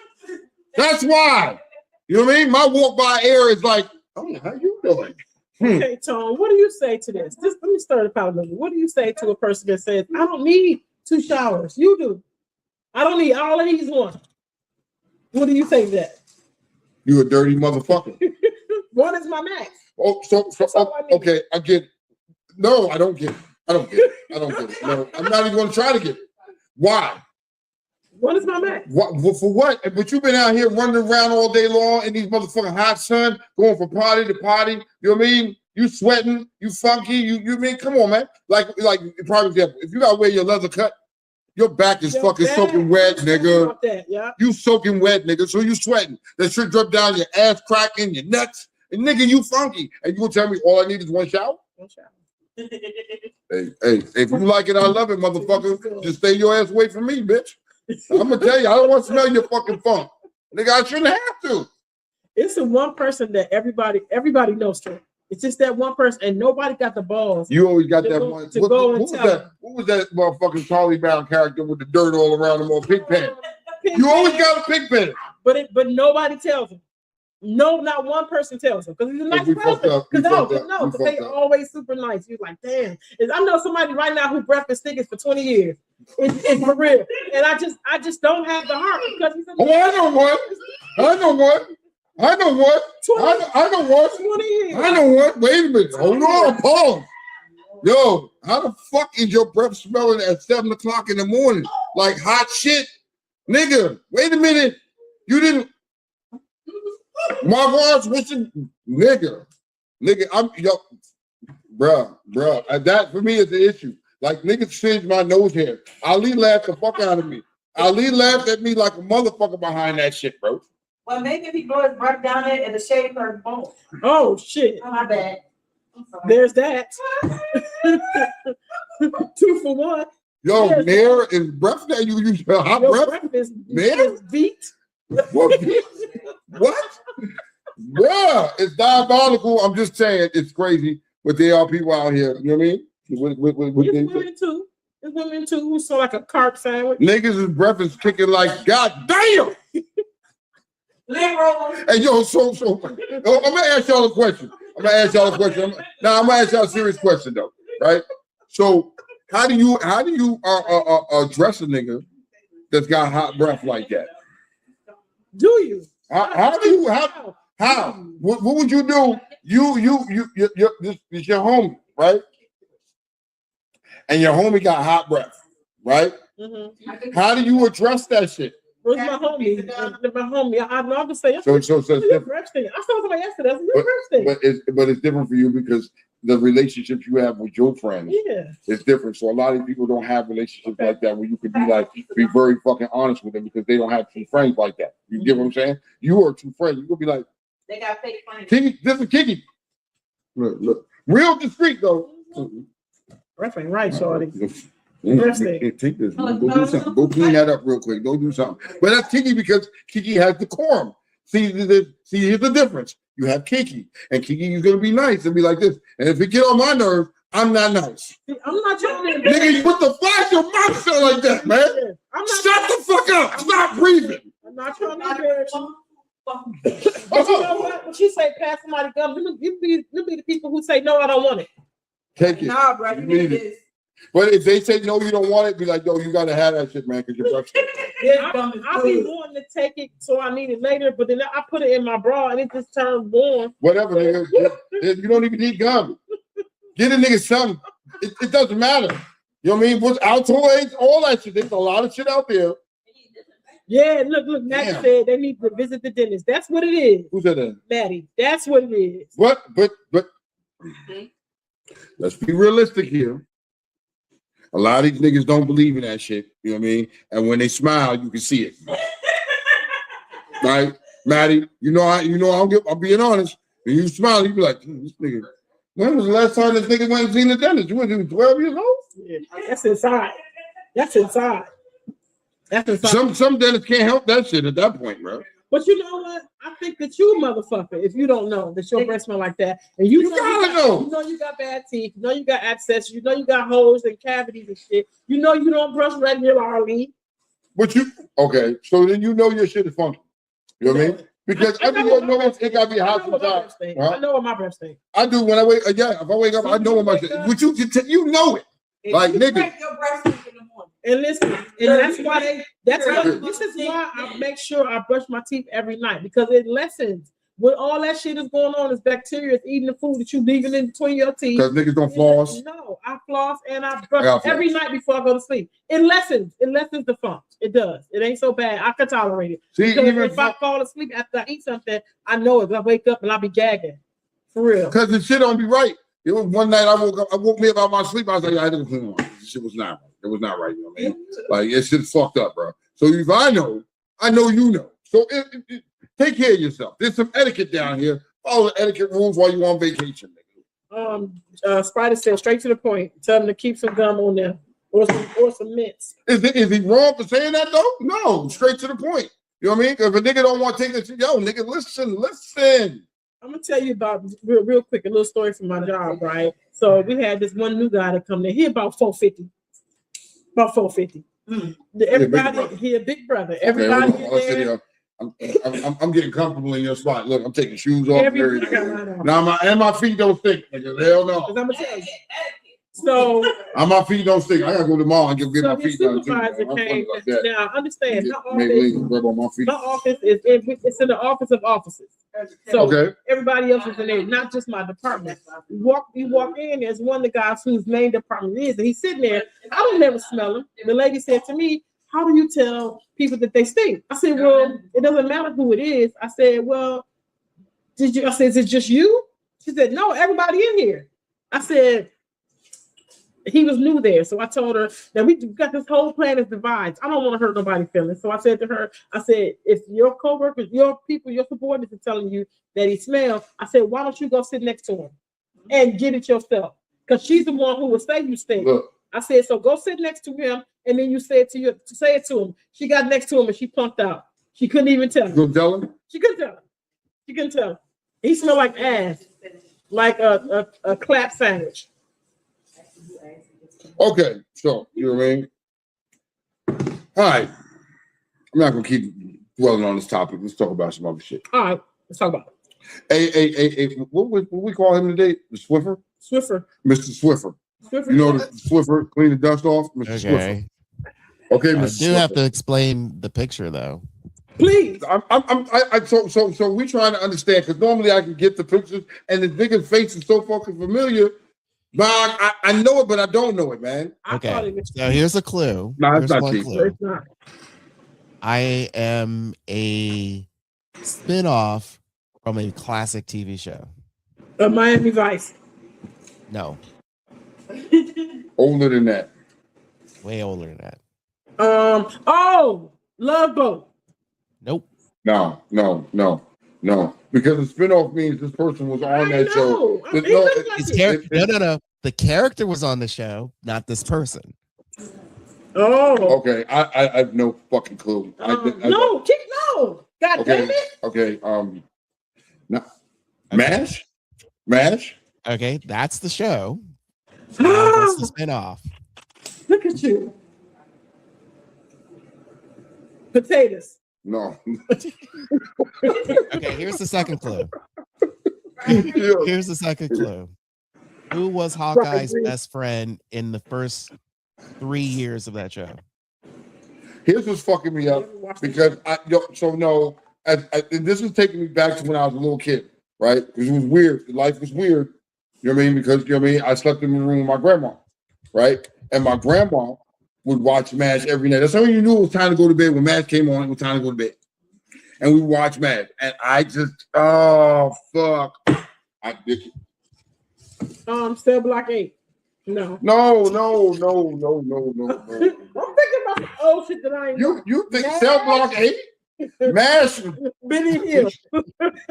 That's why. You know what I mean? My walk by air is like, oh, how you doing? Okay, Tone, what do you say to this? Just let me start a power. What do you say to a person that says, I don't need 2 showers? You do. I don't need all of these ones. What do you say to that? You a dirty motherfucker. One is my max. Oh, okay, I get it. No, I don't get it. I don't get it. No, I'm not even going to try to get it. Why? What is my max? What for what? But you've been out here running around all day long in these motherfucking hot sun, going from party to party. You know what I mean? You sweating, you funky, you mean, come on, man. Like prime example, if you gotta wear your leather cut, your back is fucking soaking wet, nigga. You soaking wet, nigga. So you sweating. That shit drip down your ass cracking, your nuts. And nigga, you funky. And you gonna tell me all I need is one shower? One shower. Hey, if you like it, I love it, motherfucker. Just stay your ass away from me, bitch. I'm gonna tell you, I don't want to smell your fucking funk. Nigga, I shouldn't have to. It's the one person that everybody knows to. It's just that one person, and nobody got the balls. You always got that one. What was that motherfucking Charlie Brown character with the dirt all around him on Pigpen? You always got a Pigpen. But nobody tells him. No, not one person tells him because he's a nice person. Because they always super nice. You're like, damn. I know somebody right now who breakfast stickers for 20 years. It's for real. And I just don't have the heart because he's a I know one. 20 years. I know what. Wait a minute. Hold on. Pause. Yo, how the fuck is your breath smelling at 7 o'clock in the morning? Like hot shit? Nigga, wait a minute. You didn't. My wife wishing, nigga, I'm bruh. That for me is the issue. Like niggas singe my nose hair. Ali laughed the fuck out of me. Ali laughed at me like a motherfucker behind that shit, bro. Well, maybe if he blow his breath down there and the shade hurt both. Oh shit! Oh, my bad. There's that. 2 for 1. Yo, Nair is breath that you use hot breath is beat. What? Bruh, it's diabolical. I'm just saying it's crazy, but there are people out here. You know what I mean? It's women too. There's women too who saw like a carp sandwich. Niggas' breath is kicking like, God damn. Hey, yo, so, I'm gonna ask y'all a question. Now, I'm gonna ask y'all a serious question though, right? So, how do you address a nigga that's got hot breath like that? Do you? How? What would you do? This is your homie, right? And your homie got hot breath, right? Mm-hmm. How do you address that shit? Where's my homie? My homie. I know to say. So it's your breath thing. I saw somebody yesterday. That's your breath thing. But it's different for you because the relationships you have with your friends is different. So a lot of people don't have relationships like that where you could be very fucking honest with them because they don't have two friends like that. You get what I'm saying? You are two friends. You could be like, they got fake friends. Kiki, this is Kiki. Look. Real discreet though. Breath ain't right, shorty. Take this. Go do something. Go clean that up real quick. Go do something. But that's Kiki because Kiki has decorum. See, here's the difference. You have Kiki, and Kiki is gonna be nice and be like this. And if it get on my nerves, I'm not nice. I'm not trying to. Nigga, you put the flash your mouth shut like that, man. Shut the fuck up. Stop breathing. I'm not trying to embarrass you. But you know what? When she say pass somebody gum, you be the people who say no, I don't want it. Take it. Nah, bro, you need this. But if they say no, you don't want it, be like, yo, you gotta have that shit, man, because your breath. I be wanting to take it, so I need it later. But then I put it in my bra, and it just turned warm. Whatever, nigga. You don't even need gum. Get a nigga something. It doesn't matter. You know what I mean? What's Altoids, all that shit. There's a lot of shit out there. Yeah, look. Maddie said they need to visit the dentist. That's what it is. Who said that? Maddie. That's what it is. What? But. Let's be realistic here. A lot of these niggas don't believe in that shit. You know what I mean? And when they smile, you can see it. Right? Maddie, I'm being honest. When you smile, you be like, this nigga. When was the last time this nigga went and seen the dentist? You were 12 years old? Yeah, that's inside. Some dentists can't help that shit at that point, bro. But you know what? I think that you a motherfucker if you don't know that your breath smell like that. And you gotta know. You know you got bad teeth. You know you got abscesses. You know you got holes and cavities and shit. You know you don't brush regularly. But okay, so then you know your shit is funky. You know what I mean? Because everyone knows it gotta be hot sometimes. I know what my breath stinks. I do when I wake. If I wake up, I know what my shit. But you know it. Like nigga. And listen, and this is why I make sure I brush my teeth every night because it lessens. When all that shit is going on is bacteria is eating the food that you leaving in between your teeth. Because niggas don't floss. No, I floss and I brush every night before I go to sleep. It lessens the funk. It does. It ain't so bad. I can tolerate it. See, even if I fall asleep after I eat something, I know it. I wake up and I'll be gagging. For real. Because the shit don't be right. It was one night I woke me up out of my sleep. I was like, I didn't clean one. This shit was not right. It was not right, you know what I mean? Like, it's shit fucked up, bro. So if I know you know. So take care of yourself. There's some etiquette down here. Follow the etiquette rules while you're on vacation, nigga. Spider said straight to the point. Tell them to keep some gum on there or some mints. Is he wrong for saying that though? No, straight to the point. You know what I mean? If a nigga don't want to take this, yo, nigga, listen. I'm gonna tell you about real quick a little story from my job, right? So we had this one new guy that come there. He about 450. About 450. Everybody, he a big brother. Everybody there. I'm getting comfortable in your spot. Look, I'm taking shoes off. Now my feet don't stink. Nigga. Hell no. I'm gonna tell you. So my feet don't stink. I gotta go to the mall and get my feet done. Now understand, my office is it's in the office of offices. So everybody else is in there, not just my department. You walk in, there's one of the guys whose main department is, and he's sitting there. I don't never smell him. The lady said to me, how do you tell people that they stink? I said, well, it doesn't matter who it is. I said, well, I said, is it just you? She said, no, everybody in here. I said, he was new there. So I told her that we got this whole plan of divides. I don't want to hurt nobody's feelings. So I said to her, I said, if your coworkers, your people, your subordinates are telling you that he smells, I said, why don't you go sit next to him and get it yourself? Because she's the one who will say you stink. Look. I said, so go sit next to him, and then you say it to him. She got next to him and she punked out. She couldn't even tell him. You tell him? She couldn't tell him. She couldn't tell him. He smelled like ass, like a clap sandwich. Okay, so you know what I mean. All right, I'm not gonna keep dwelling on this topic. Let's talk about some other shit. All right, let's talk about What we call him today? The Swiffer, Swiffer. Mr. Swiffer. Swiffer. You know the Swiffer, clean the dust off, Mr. Swiffer. Okay, I Mr. do have to explain the picture though. Please. So we trying to understand because normally I can get the pictures and the nigga's face is so fucking familiar. But I know it, but I don't know it, man. Okay, so here's a clue. No, it's Here's not one cheap. clue. It's not. I am a spin-off from a classic TV show. Miami Vice. No, Older than that. way older than that. Oh, Love Boat. Nope. No. Because the spinoff means this person was on that show. I mean, No. The character was on the show, not this person. Oh. Okay, I have no fucking clue. No. God damn it. Okay. No. Mash. Okay, that's the show. That's the spinoff. Look at you. Potatoes. No. Okay, here's the second clue. Here's the second clue. Who was Hawkeye's best friend in the first 3 years of that show? Here's what's fucking me up because this is taking me back to when I was a little kid, right? Because it was weird. Life was weird. You know what I mean? Because you know what I mean. I slept in the room with my grandma, right? And my grandma would watch MASH every night. That's how you knew it was time to go to bed. When MASH came on, it was time to go to bed. And we watched MASH. And I just, oh, fuck. I did it. Cell Block 8. No. No. I'm thinking about the old shit that I ain't. You think Cell Block 8? MASH. Benny Hill.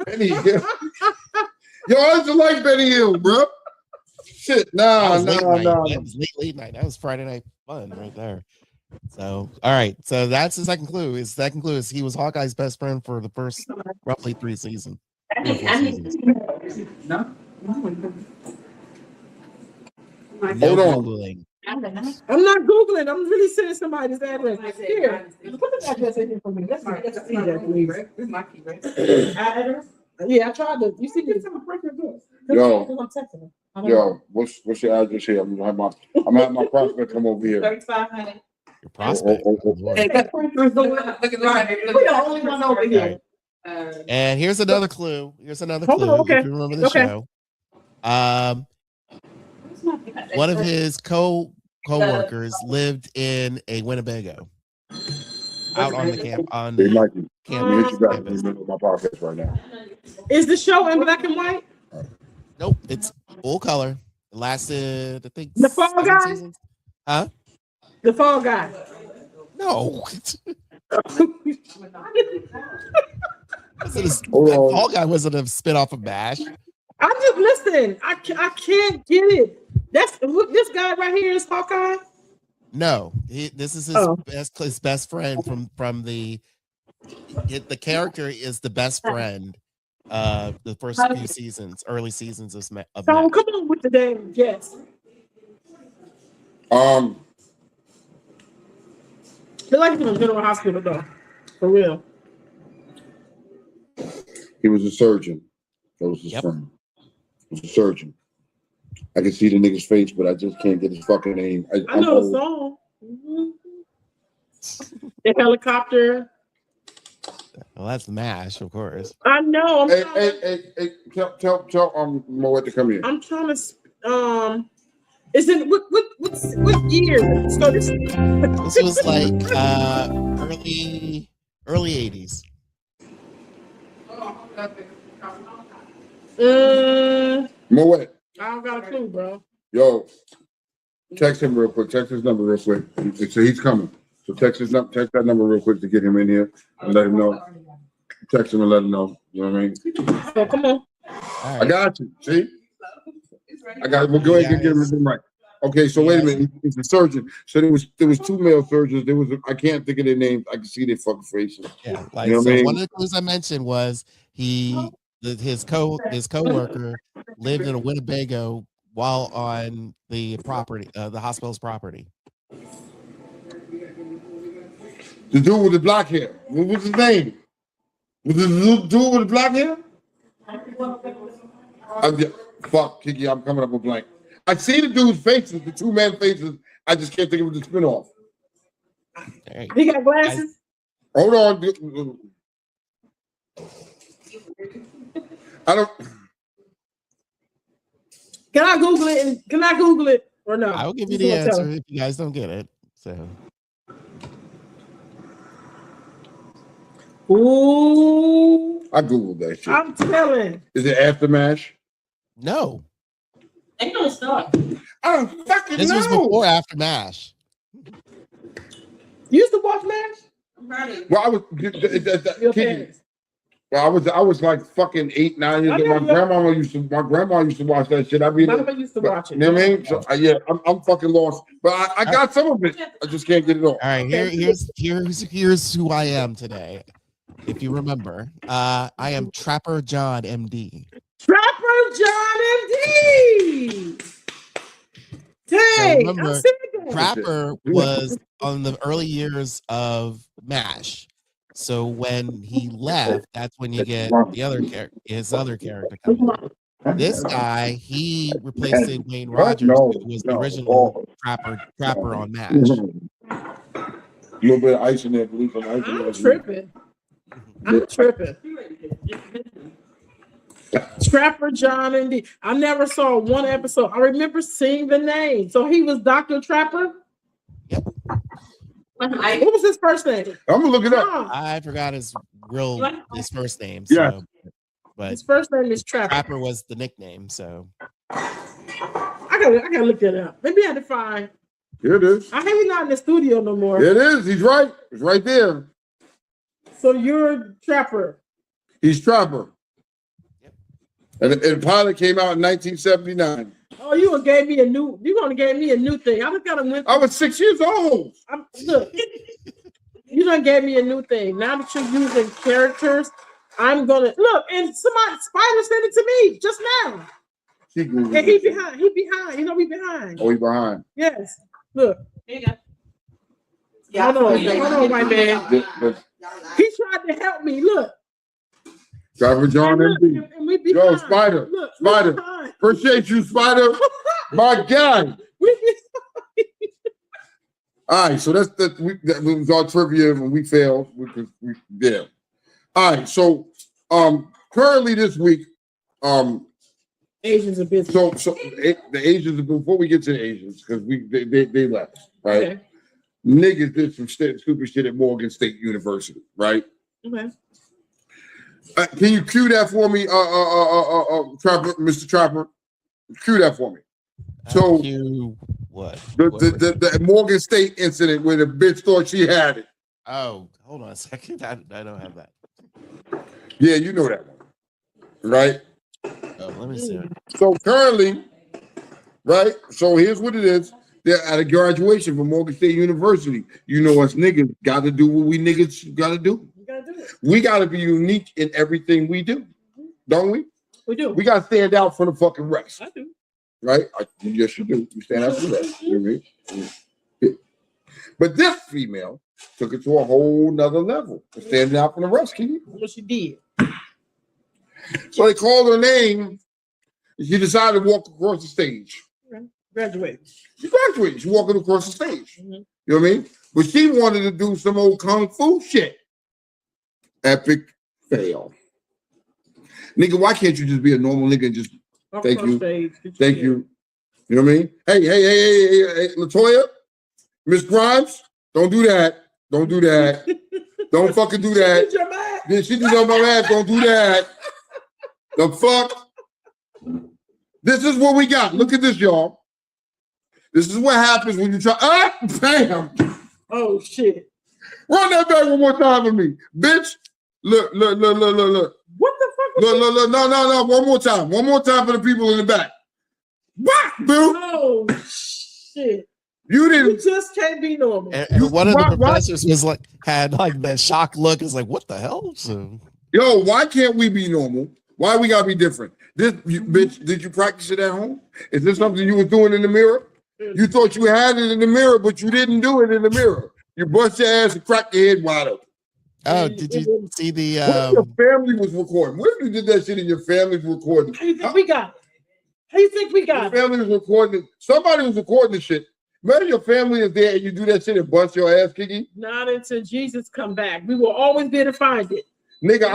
Benny Hill. Yo, I used to like Benny Hill, bro. Shit, nah. That was late night. That was Friday Night Fun right there. So, all right. So that's the second clue. His second clue is he was Hawkeye's best friend for the first roughly 3 seasons. No. Hold on. Googling. I'm not Googling. I'm really sending somebody's address. Here. Put the address in here for me. Let's see that, please. This is my key, right? Address? Yeah, I tried to. You see me? Yo. I'm texting him. Yo, what's your address here? I'm gonna have my prospect come over here. 3500. Your prospect. Hey, look at the We're the only one over here. And here's another clue. Here's another Hold clue. on, okay. If you remember the Okay. show. One of his co-workers lived in a Winnebago. Out on the camp on Hey, Mikey, campus. hit you back in the middle of my podcast right now. Is the show in black and white? Nope, it's full color. It lasted, I think, The Fall 7 Guy? seasons. Huh? The Fall Guy. No. Hold on. Fall Guy wasn't a spin-off of MASH. I just listen. I can't get it. That's look. This guy right here is Hawkeye. No, this is his best friend from the character is the best friend. The first few seasons, early seasons of So MASH. come on with the damn guess. Feel like he's in General Hospital though, for real. He was a surgeon. That was his friend. He was a surgeon. I can see the nigga's face, but I just can't get his fucking name. I know the song. Mm-hmm. The helicopter. Well, that's MASH, of course. I know. Hey, tell Moet to come here. I'm trying to. Is it what year? So this was like early 80s. Moet. I don't got a clue, bro. Yo, text him real quick. Text his number real quick. So he's coming. So text that number real quick to get him in here and let him know. Text him and let him know. You know what I mean? So come on. Right. I got you. See? I got it. We'll go ahead and get him right. Okay, so wait a minute. He's a surgeon. So there was 2 male surgeons. I can't think of their names. I can see their fucking faces. Yeah, like You know what so. I mean? One of the clues I mentioned was his co-worker lived in a Winnebago while on the property, the hospital's property. The dude with the black hair. What's his name? Was it the dude with the black hair? Fuck, Kiki, I'm coming up with blank. I see the dude's faces, the two men faces. I just can't think of the spinoff. Right. He got glasses. Hold on. I don't. Can I Google it? Can I Google it or no? I'll give you the answer if you guys don't get it. So. Ooh. I Googled that shit. I'm telling. Is it Aftermath? No. They don't stop. I don't fucking This know. was before After MASH. You used to watch MASH? Well, I was. Your Kiki, parents. well, I was like fucking 8, 9 years old. My grandma used to watch that shit. I mean, Mama used to watch it. You know what I mean? So yeah, I'm fucking lost. But I got some of it. I just can't get it all. All right, here's who I am today. If you remember, I am Trapper John, MD. Trapper John MD. Dang, So remember, I said that. Trapper was on the early years of MASH. So when he left, that's when you get the other his other character coming. This guy, he replaced Wayne Rogers, who was the original Trapper on MASH. A little bit of ice in there, please. I'm tripping. I'm tripping. Trapper John MD. I never saw one episode. I remember seeing the name. So he was Dr. Trapper? Yep. What was his first name? I'm gonna look it up. I forgot his first name. Yeah. So, but His first name is Trapper. Trapper was the nickname. So I gotta look that up. Maybe I had to find. Here it is. I hear he's not in the studio no more. It is. He's right. It's right there. So you're Trapper. He's Trapper. Yep. And the pilot came out in 1979. Oh, you gonna give me a new thing. I just gotta win. I was 6 years old. Look, you done gave me a new thing. Now that you're using characters, I'm gonna look, and Spider sent it to me just now. And he behind. You know we behind. Oh, he behind. Yes. Look. There you go. Hold on, my man. He tried to help me. Look. Trapper John MD. And we behind. Yo, Spider. Look, Spider. Appreciate you, Spider. My guy. All right, so that was our trivia when we failed. Yeah. All right, so currently this week, Asians are busy. So the Asians, before we get to the Asians, because they left, right? Okay. Niggas did some stupid shit at Morgan State University, right? Okay. Can you cue that for me, Trapper, Mr. Trapper? Cue that for me. So what? The Morgan State incident where the bitch thought she had it. Oh, hold on a second. I don't have that. Yeah, you know that one, right? Oh, let me see. So currently, right? So here's what it is. They're at a graduation from Morgan State University. You know us niggas got to do what we niggas got to do. We got to be unique in everything we do, don't we? We do. We got to stand out from the fucking rest. I do. Right? Yes, you do. You stand out from the rest. You know what I mean? Yeah. But this female took it to a whole nother level. Standing out from the rest, Kiki. What she did. So they called her name. And she decided to walk across the stage. Graduated. She graduated. She walking across the stage. Mm-hmm. You know what I mean? But she wanted to do some old kung fu shit. Epic fail. Nigga, why can't you just be a normal nigga and just thank you? Thank you. You know what I mean? Hey, Latoya, Miss Grimes, don't do that. Don't do that. Don't fucking do that. She just on my ass. Don't do that. The fuck? This is what we got. Look at this, y'all. This is what happens when you try. Bam! Oh shit! Run that back one more time for me, bitch. Look. What the fuck? Look. No. One more time. One more time for the people in the back. What, boo? Oh shit! You didn't. You just can't be normal. And one of the professors had that shocked look. It's like, what the hell? So, yo, why can't we be normal? Why we gotta be different? Bitch, did you practice it at home? Is this something you was doing in the mirror? You thought you had it in the mirror, but you didn't do it in the mirror. You bust your ass and crack your head wide open. Oh, did you see the What if your family was recording? What if you did that shit and your family was recording? How you think we got it? How you think we got Your family was recording it. Somebody was recording the shit. Maybe your family is there and you do that shit and bust your ass, Kiki. Not until Jesus come back. We will always be able to find it. Nigga,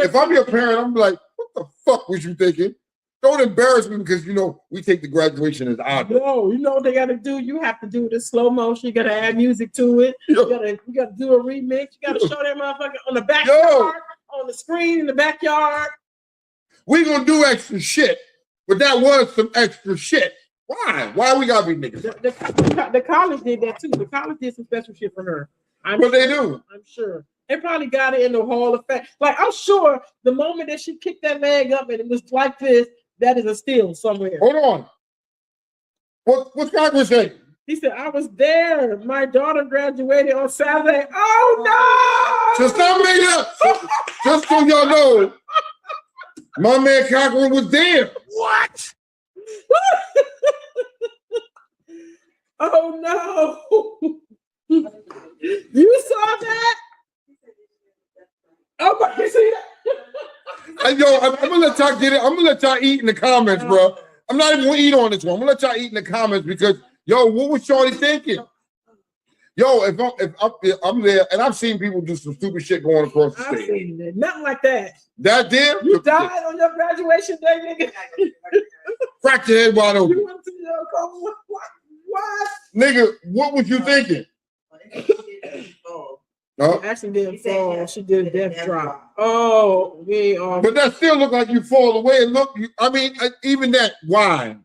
if I'm your parent, I'm like, what the fuck was you thinking? Don't embarrass me because, you know, we take the graduation as honor. No, you know what they got to do? You have to do it in slow motion. You got to add music to it. You got to do a remix. You got to show that motherfucker on the backyard, on the screen in the backyard. We gonna do extra shit, but that was some extra shit. Why? Why we gotta be niggas? The college did that too. The college did some special shit for her. They do? I'm sure. They probably got it in the Hall of Fame. Like, I'm sure the moment that she kicked that leg up and it was like this, that is a steal somewhere. Hold on. What's Congress saying? He said, I was there. My daughter graduated on Saturday. Oh, no! Just not made up. Just so y'all know, my man Cochran was there. What? Oh, no. You saw that? Oh, my, you see that? Yo, I'm gonna let y'all get it. I'm gonna let y'all eat in the comments, bro. I'm not even gonna eat on this one. I'm gonna let y'all eat in the comments because, yo, what was Shorty thinking? Yo, if I'm there, and I've seen people do some stupid shit going across the stage. I've seen it. Nothing like that. That damn? You died on your graduation day, nigga. Crack your head wide open. You went to your what? Nigga, what was you thinking? Huh? She actually didn't fall. She did a death drop. Oh, but that still look like you fall away. And look, I mean, even that. Why?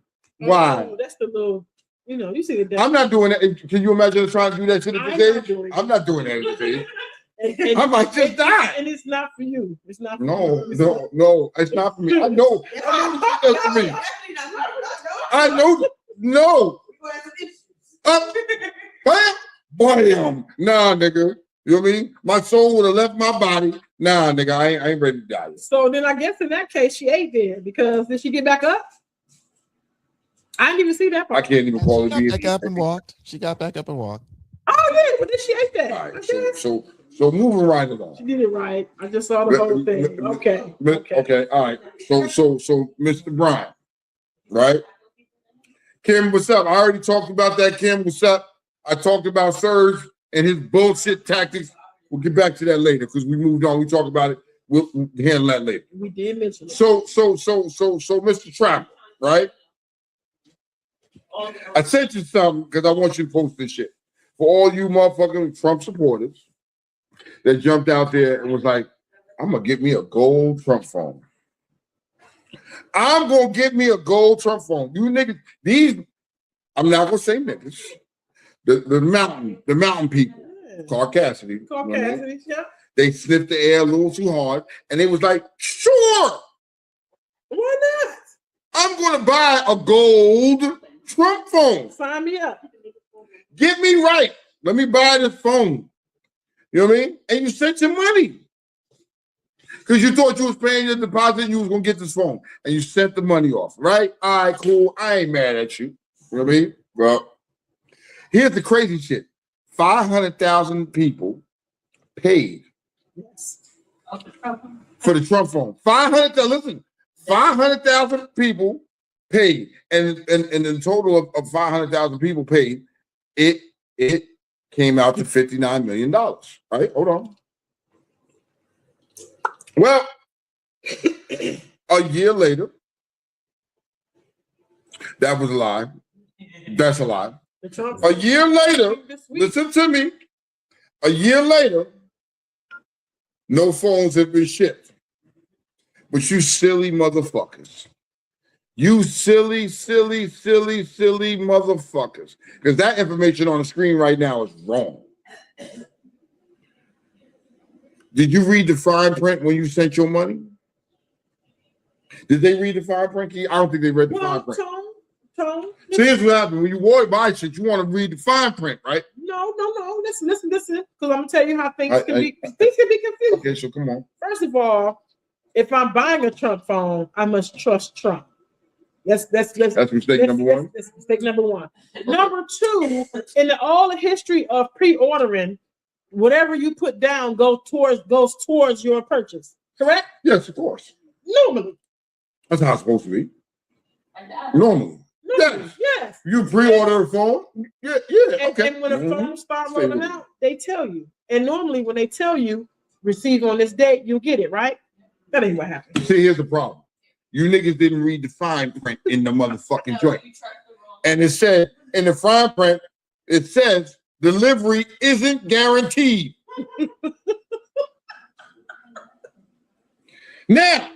Oh, that's the little. You know, you see the death. I'm not doing that. Can you imagine trying to do that shit at the stage? I'm not doing that at the stage. I might just die. And it's not for you. It's not for no, you. No, it's not for me. I know. That's for me. I know. No. Bam. Nah, nigga. You know what I mean? My soul would have left my body. Nah, nigga, I ain't ready to die yet. So then I guess in that case, she ate there because did she get back up? I didn't even see that part. I can't even call it. She got back up and walked. She got back up and walked. Oh, yeah, but then she ate that. All right, so moving right along. She did it right. I just saw the whole thing. Okay. Okay, all right. So Mr. Brian, right? Kim, what's up? I already talked about that. Kim, what's up? I talked about Serge and his bullshit tactics. We'll get back to that later because we moved on. We talked about it. We'll handle that later. We did mention it. So, Mr. Trapper, right? I sent you something because I want you to post this shit. For all you motherfucking Trump supporters that jumped out there and was like, I'm going to get me a gold Trump phone. I'm going to get me a gold Trump phone. You niggas, I'm not going to say niggas. The mountain people, Clark Cassidy. Yeah. They sniffed the air a little too hard, and they was like, sure. Why not? I'm going to buy a gold Trump phone. Sign me up. Get me right. Let me buy this phone. You know what I mean? And you sent your money. Because you thought you was paying your deposit and you was going to get this phone. And you sent the money off, right? All right, cool. I ain't mad at you. You know what I mean? Well, here's the crazy shit. 500,000 people paid for the Trump phone. 500,000 people paid. And the total of 500,000 people paid, it came out to $59 million. Right? Hold on. Well, a year later, that was a lie. That's a lie. A year later, listen to me. A year later, no phones have been shipped. But you silly motherfuckers. You silly motherfuckers. Because that information on the screen right now is wrong. Did you read the fine print when you sent your money? Did they read the fine print? I don't think they read the fine print. Tone. So here's what happens. When you worry about shit, you want to read the fine print, right? No. Listen. Because I'm going to tell you how things can be confused. Okay, so come on. First of all, if I'm buying a Trump phone, I must trust Trump. That's mistake number one. That's mistake number one. Number two, in all the history of pre-ordering, whatever you put down goes towards your purchase. Correct? Yes, of course. Normally. That's how it's supposed to be. Normally. Yes. You pre-order a phone? Yeah, okay. And when a phone starts rolling out, they tell you. And normally when they tell you, receive on this date, you'll get it, right? That ain't what happened. See, here's the problem. You niggas didn't read the fine print in the motherfucking joint. And it said, in the fine print, it says, delivery isn't guaranteed. Now,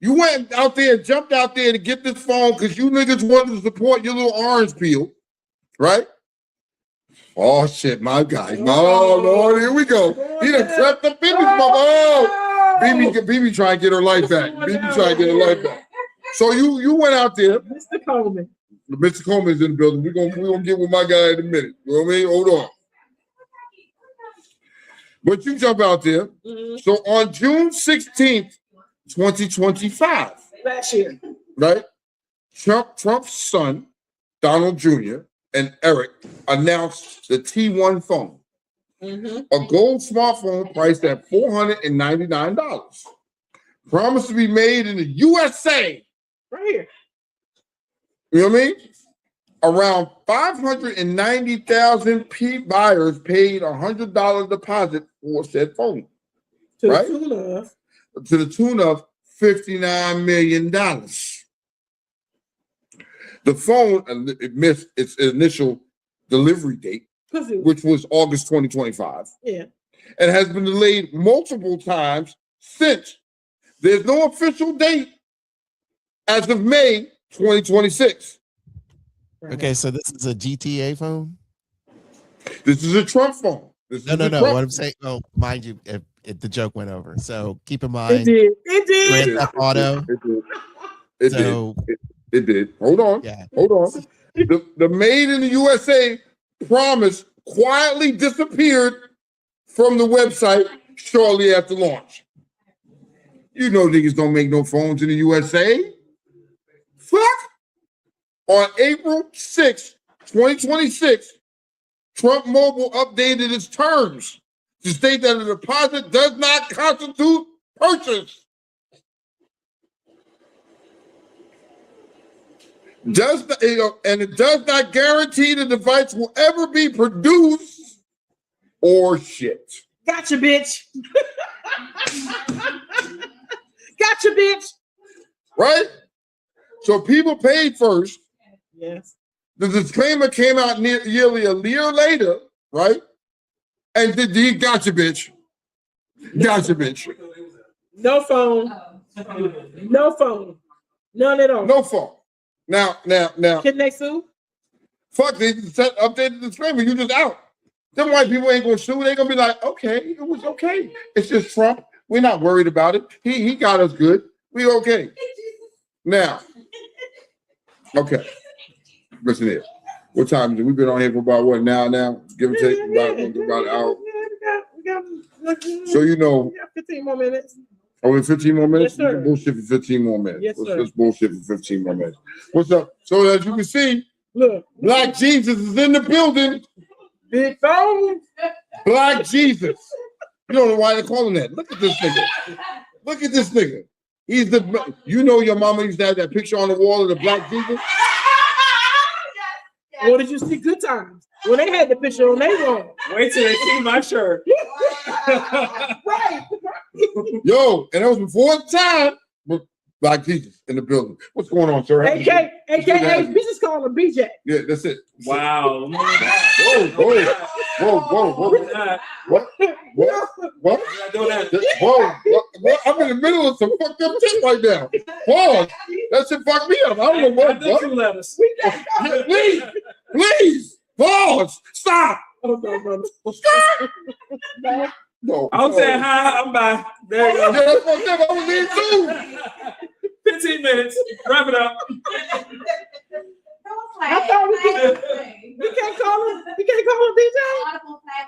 you went out there, jumped out there to get this phone because you niggas wanted to support your little orange peel, right? Oh, shit, my guy. Oh, Lord, here we go. He done crept up in this mother. Oh, BB trying to get her life back. BB trying to get her life back. So you went out there. Mr. Coleman. Mr. Coleman's in the building. We're gonna get with my guy in a minute. You know what I mean? Hold on. But you jump out there. Mm-hmm. So on June 16th, 2025. Last year. Right? Trump's son, Donald Jr., and Eric announced the T1 phone. Mm-hmm. A gold smartphone priced at $499. Promised to be made in the USA. Right here. You know what I mean? Around 590,000 buyers paid $100 deposit for said phone. To right? To the tune of $59 million. The phone it missed its initial delivery date, which was August 2025. Yeah. And has been delayed multiple times since. There's no official date as of May 2026. Okay, so this is a GTA phone? This is a Trump phone. No. What I'm saying, mind you, if the joke went over. So keep in mind. It did. Grand Theft Auto. It did. Hold on. Yeah. Hold on. The made in the USA promise quietly disappeared from the website shortly after launch. You know niggas don't make no phones in the USA. Fuck. On April 6, 2026, Trump Mobile updated its terms to state that a deposit does not constitute purchase. And it does not guarantee the device will ever be produced or shipped. Gotcha, bitch. Gotcha, bitch. Right? So people paid first. Yes. The disclaimer came out nearly a year later, right? And the gotcha, bitch. Gotcha, bitch. No phone. No phone. None at all. No phone. Now. Can they sue? Fuck, they updated the disclaimer. You just out. Them white people ain't gonna sue. They gonna be like, okay, it was okay. It's just Trump. We're not worried about it. He got us good. We okay. Now, okay. Listen here. What time is it? We've been on here for about what now? Give or take about an hour. So you know. We got 15 more minutes. Oh, in 15 more minutes? Yes, sir. Bullshit for 15 more minutes. Yes, sir. Let's bullshit for 15 more minutes. What's up? So as you can see, look, Black Jesus is in the building. Big phone. Black Jesus. You don't know why they call him that. Look at this nigga. Look at this nigga. He's the. You know your mama used to have that picture on the wall of the Black Jesus. Or did you see Good Times when they had the picture on their wall? Wait till they see my shirt. Right. Yo, and that was before the time. Black Jesus in the building. What's going on, sir? AKA, we just call him BJ. Yeah, that's it. Wow. Whoa. What? Whoa. I'm in the middle of some fucked up shit right now. Pause. That shit fucked me up. I don't know what. Two letters. Please. Pause. Stop. Oh, no. Stop. No. I'm saying hi, I'm by. There you Yeah, go. that's fucked up. I was in too. 15 minutes. Wrap it up. I thought we can't call him. We can't call him BJ.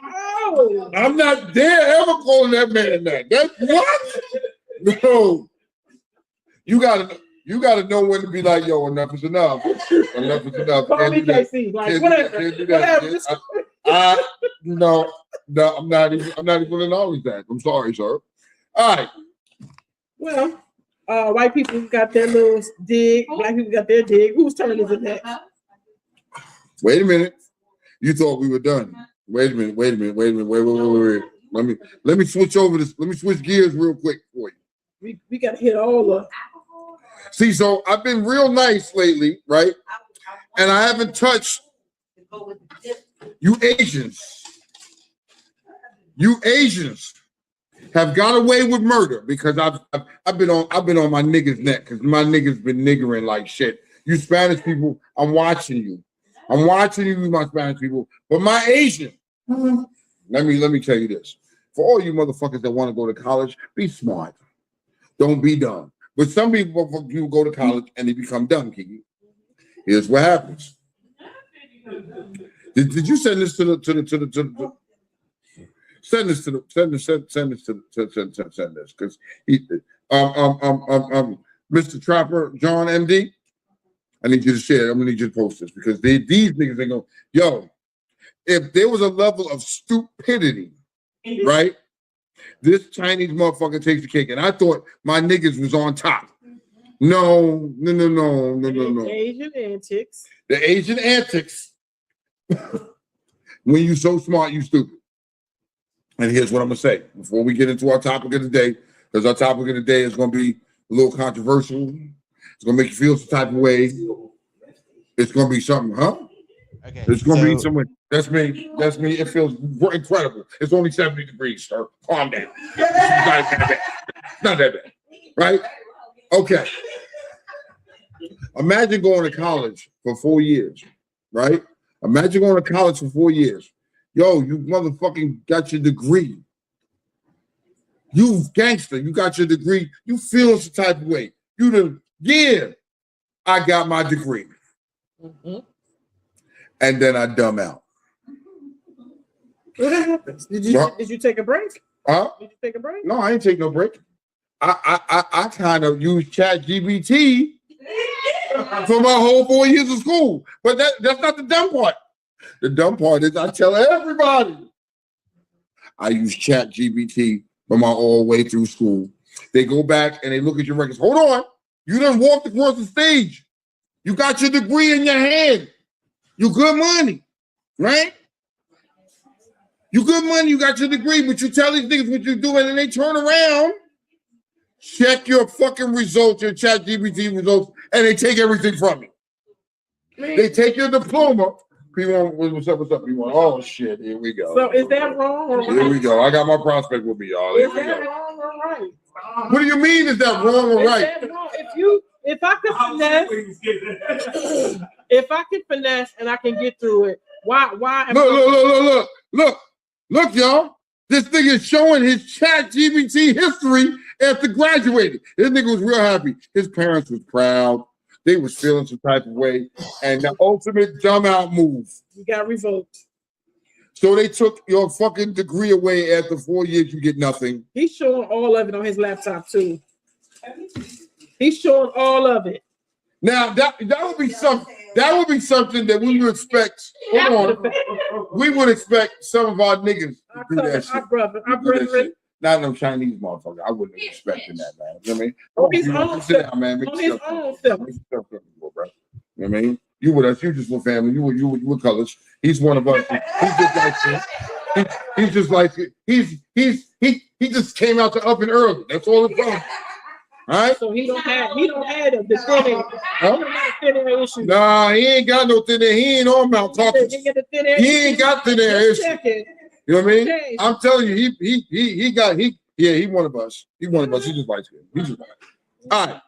Oh, I'm not there ever calling that man that. That's what? No. You gotta know when to be like, yo, enough is enough. Enough is enough. Call me KC. Like, whatever. No, I'm not even acknowledge that. I'm sorry, sir. All right. Well, white people got their little dig. Black people got their dig. Whose turn is it next? Wait a minute. You thought we were done. Wait a minute. Wait. Let me switch over this. Let me switch gears real quick for you. We got to hit all of. See, so I've been real nice lately, right? And I haven't touched you Asians. You Asians have got away with murder because I've been on my niggas' neck because my niggas been niggering like shit. You Spanish people, I'm watching you. I'm watching you, my Spanish people. But my Asian, let me tell you this. For all you motherfuckers that want to go to college, be smart. Don't be dumb. But some people go to college and they become dumb, Kiki. Here's what happens. Did you send this to the send this because Mr. Trapper John MD, I need you to share. I'm gonna need you to post this because these niggas ain't gonna, yo, if there was a level of stupidity, right? This Chinese motherfucker takes the cake, and I thought my niggas was on top. No. Asian antics. The Asian antics. When you so smart, you stupid. And here's what I'm gonna say before we get into our topic of the day, because our topic of the day is gonna be a little controversial. It's gonna make you feel some type of way. It's gonna be something, huh? Okay. It's gonna be something. That's me. It feels incredible. It's only 70 degrees, sir. Calm down. It's not that bad. Right? Okay. Imagine going to college for 4 years, right? Imagine going to college for 4 years. Yo, you motherfucking got your degree. You gangster, you got your degree. You feel some type of way. I got my degree. Mm-hmm. And then I dumb out. What happens? Did you take a break? Huh? Did you take a break? No, I ain't take no break. I kind of use ChatGPT for my whole 4 years of school. But that's not the dumb part. The dumb part is I tell everybody I use ChatGPT for my all way through school. They go back and they look at your records. Hold on. You done walked across the stage. You got your degree in your hand. You good money, right? You good money, you got your degree, but you tell these niggas what you're doing and they turn around, check your fucking results, your ChatGPT results, and they take everything from you. They take your diploma. P1, what's up, P1? Oh, shit, here we go. So is that wrong or right? Here we go. I got my prospect with me, y'all. Is that wrong or right? What do you mean, is that wrong or right? Is that wrong? If I could finesse, if I could finesse and I can get through it, why? Look, y'all. This nigga is showing his ChatGPT history after graduating. This nigga was real happy. His parents was proud. They was feeling some type of way. And the ultimate dumb out move. You got revoked. So they took your fucking degree away after 4 years. You get nothing. He's showing all of it on his laptop too. He's showing all of it. Now that would be something. That would be something that we would expect. Hold on. We would expect some of our niggas to do that shit. Our brethren. Not no Chinese motherfucker. I wouldn't be expecting that, man. You know what I mean? On his own sit down, man. On his own self. Make yourself comfortable, bro. You know what I mean? You with us. You just with family. You with colors. He's one of us. He's just like he just came out to up and early. That's all it's about. All right. So he don't have the thin air. Huh? He don't have thin air issue. Nah, he ain't got no thin air. He ain't on Mount talking. He ain't got thin air issue. You know what I mean? I'm telling you, he one of us. He one of us. He just likes it. He just likes it. All right.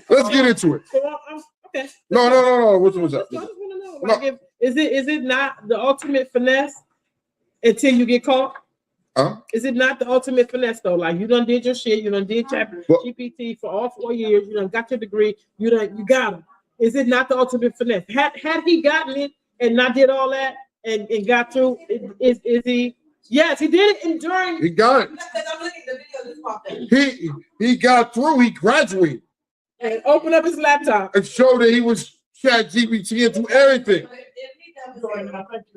Let's get into it. Okay. No. What's up? I just want to know. Like, is it not the ultimate finesse until you get caught? Huh? Is it not the ultimate finesse though? Like you done did your shit, you done did GPT for all 4 years, you done got your degree, you got him. Is it not the ultimate finesse? Had he gotten it and not did all that and got through, is he Yes, he did it and during. He got it. I'm looking at the video. This popped up. He got through. He graduated And open up his laptop. and showed that he was chat GPT into everything. But if he never said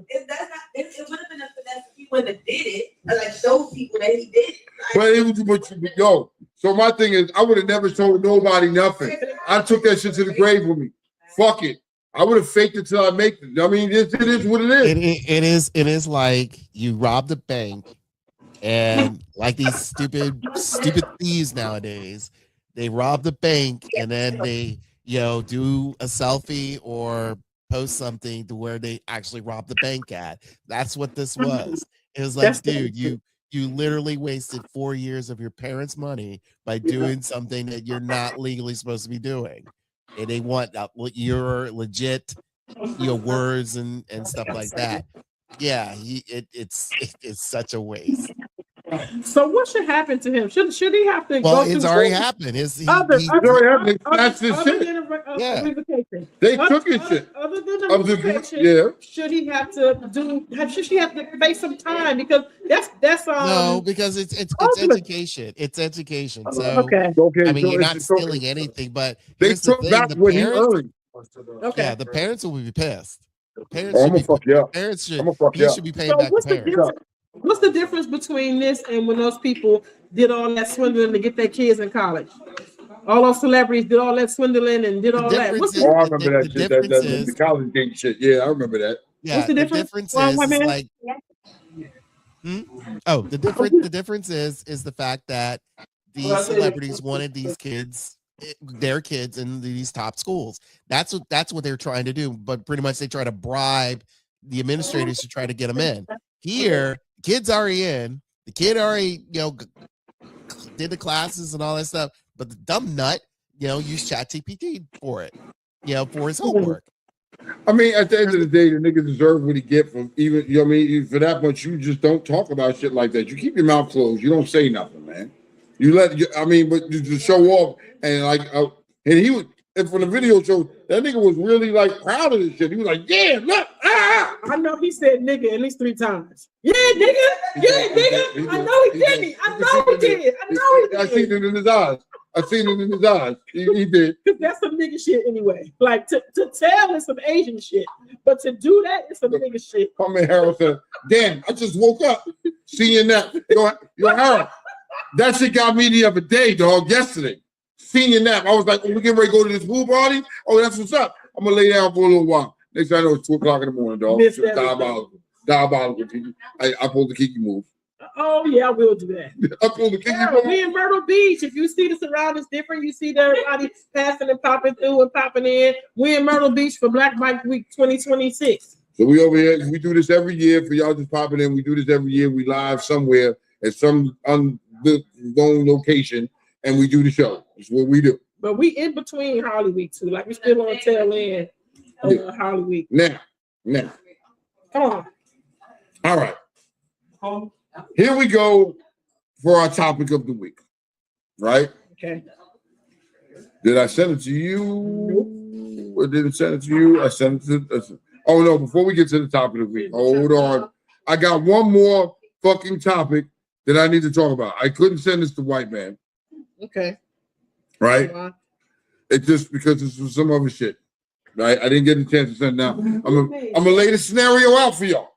it, that's not, it would have been a finesse if he wouldn't have did it. And like show people that he did it. But it was but yo. So my thing is, I would have never told nobody nothing. I took that shit to the grave with me. Fuck it. I would have faked it till I make it. I mean, it is what it is. It is like you robbed a bank, and like these stupid thieves nowadays, they rob the bank and then they do a selfie or post something to where they actually robbed the bank at. That's what this was. It was like, dude, you literally wasted 4 years of your parents' money by doing something that you're not legally supposed to be doing. And they want your legit words and stuff like that. Yeah, it's such a waste. So what should happen to him? Should he have to? Well, go it's through already court? happened. It's already happened. That's the shit. Yeah. They took his shit. Other than Of the revocation, should he have to should she have to face some time? Because that's no, because it's education. It's education. So okay. I mean, you're not stealing anything, but they took back what he earned. Okay. Yeah, the parents will be pissed. The parents I'm gonna fuck you up. Parents should. I'm gonna fuck you You up. should be paying So back what's the the parents. difference? What's the difference between this and when those people did all that swindling to get their kids in college? All those celebrities did all that swindling and did all that. What's Oh, I remember the that shit. difference That is- the college game shit. Yeah, I remember that. Yeah, What's the difference? difference Why, is man? like. Oh, the difference is the fact that these celebrities wanted these kids, their kids, in these top schools. That's what they're trying to do. But pretty much they try to bribe the administrators to try to get them in. Here, kids already in. The kid already did the classes and all that stuff. But the dumb nut, used ChatGPT for it, for his homework. I mean, at the end of the day, the nigga deserve what he get from even, you know what I mean? For that much, you just don't talk about shit like that. You keep your mouth closed. You don't say nothing, man. You let, but to show off and and he was, and from the video show, that nigga was really like proud of this shit. He was like, yeah, look, I know he said nigga at least 3 times. Yeah, nigga. Yeah, nigga. I know he did. I know he did. I seen it in his eyes. He did. Because that's some nigga shit anyway. Like to tell is some Asian shit, but to do that is some nigga shit. My man Harold said, damn, I just woke up seeing that. Yo, Harold, that shit got me the other day, dog, yesterday. Seeing your nap. I was like, oh, we getting ready to go to this pool party? Oh, that's what's up. I'm going to lay down for a little while. Next thing I know, it's 2 o'clock in the morning, dog. Diabolical. Kiki. I pulled the Kiki move. Oh, yeah, I will do that. I pulled the Kiki Yeah, move. we in Myrtle Beach. If you see the surroundings different, you see everybody passing and popping through and popping in. We in Myrtle Beach for Black Bike Week 2026. So we over here. We do this every year for y'all just popping in. We do this every year. We live somewhere at some unknown location, and we do the show. That's what we do. But we in between Harley Week too. Like we still on tail end of Harley Week. Now. Come on. All right. Here we go for our topic of the week. Right? Okay. Did I send it to you? Or didn't send it to you? I sent it to. Oh no! Before we get to the topic of the week, hold on. I got one more fucking topic that I need to talk about. I couldn't send this to White Man. Okay. Right? It's just because it's some other shit. Right? I didn't get a chance to send it now. I'm gonna lay the scenario out for y'all.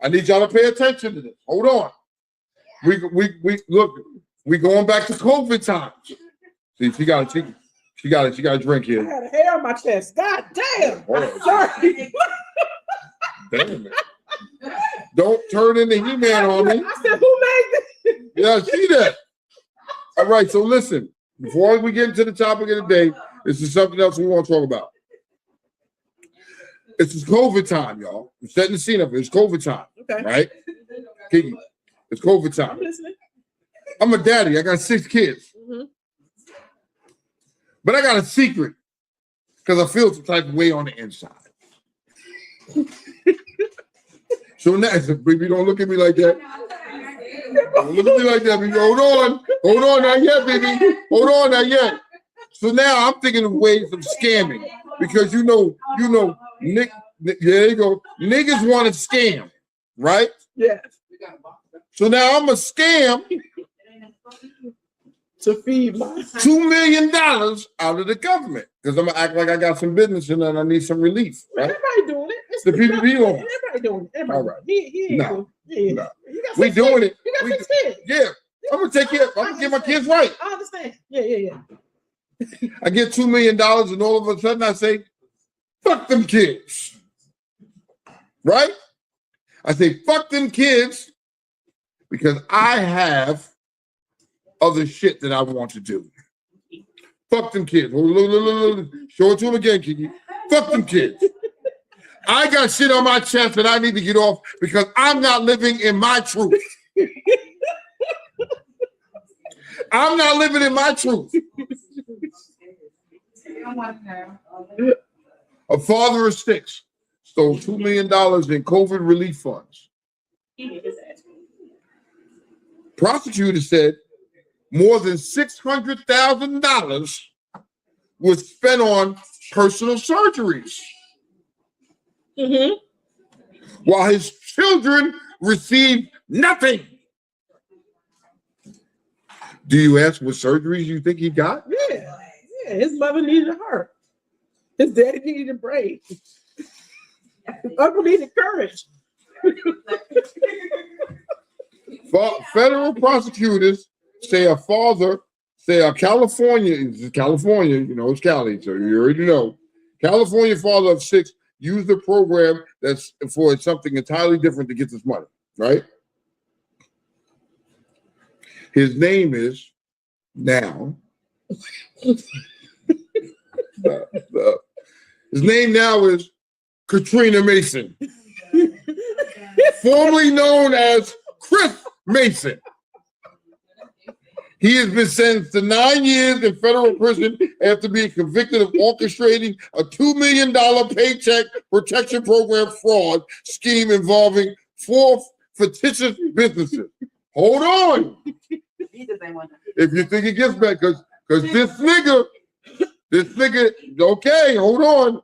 I need y'all to pay attention to this. Hold on. We look. We going back to COVID times. See, she got a drink here. I had a hair on my chest. God damn. Sorry. Damn it. Don't turn into He-Man on me. I said, who made this? Yeah, I see that. All right, so listen. Before we get into the topic of the day, this is something else we want to talk about. It's COVID time, y'all. I'm setting the scene up. It's COVID time. Okay. Right? Kiki, it's COVID I'm time. listening. I'm a daddy. I got 6 kids. Mm-hmm. But I got a secret because I feel some type of way on the inside. So now, baby, don't look at me like that. Don't look at me like that, baby. Hold on, not yet, baby. Hold on, not yet. So now I'm thinking of ways of scamming because you know, there you go. Niggas want to scam, right? Yes. So now I'm a scam to feed my $2 million out of the government because I'm gonna act like I got some business and then I need some relief. Right? Everybody doing it. It's The PPP loan. Everybody doing it. Everybody. All right. He ain't No. doing it. No. You got We 6 doing kids. it. You got We 6 kids. Yeah, I'm gonna take care. I'm gonna get my kids right. I understand. Yeah. I get $2 million and all of a sudden I say, fuck them kids. Right? I say, fuck them kids because I have other shit that I want to do. Fuck them kids. Show it to them again, Kiki. Fuck them kids. I got shit on my chest that I need to get off because I'm not living in my truth. I'm not living in my truth. A father of 6 stole $2 million in COVID relief funds. Prosecutors said more than $600,000 was spent on personal surgeries, while his children received nothing. Do you ask what surgeries you think he got? Yeah. His mother needed a heart. His daddy needed a brain. His uncle needed courage. Federal prosecutors say a California, you know, it's Cali, so you already know. California father of 6 used a program that's for something entirely different to get this money, right? His name is now. His name now is Katrina Mason, formerly known as Chris Mason. He has been sentenced to 9 years in federal prison after being convicted of orchestrating a $2 million paycheck protection program fraud scheme involving 4 fictitious businesses. Hold on. If you think it gets better, because this nigga, okay, hold on.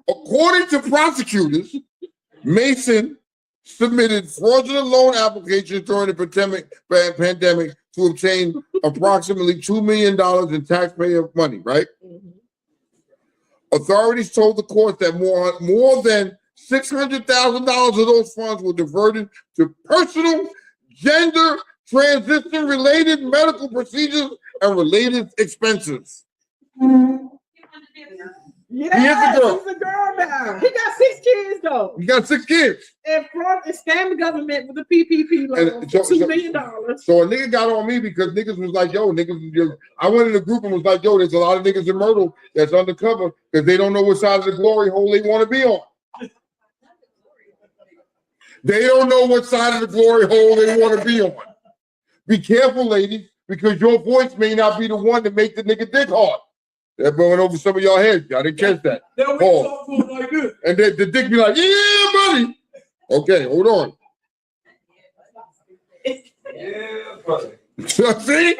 According to prosecutors, Mason submitted fraudulent loan applications during the pandemic to obtain approximately $2 million in taxpayer money, right? Authorities told the court that more than $600,000 of those funds were diverted to personal gender transition-related medical procedures and related expenses. Yeah, He is a girl. He's a girl now. He got 6 kids though. He got 6 kids. And scam the government with the PPP loan for $2 million. So a nigga got on me because niggas was like, yo, I went in the group and was like, yo, there's a lot of niggas in Myrtle that's undercover because they don't know what side of the glory hole they want to be on. They don't know what side of the glory hole they want to be on. Be careful, ladies, because your voice may not be the one to make the nigga dick hard. That going over some of y'all heads. Y'all didn't catch that. Like this. And then the dick be like, yeah, buddy. Okay, hold on. Yeah, buddy. See?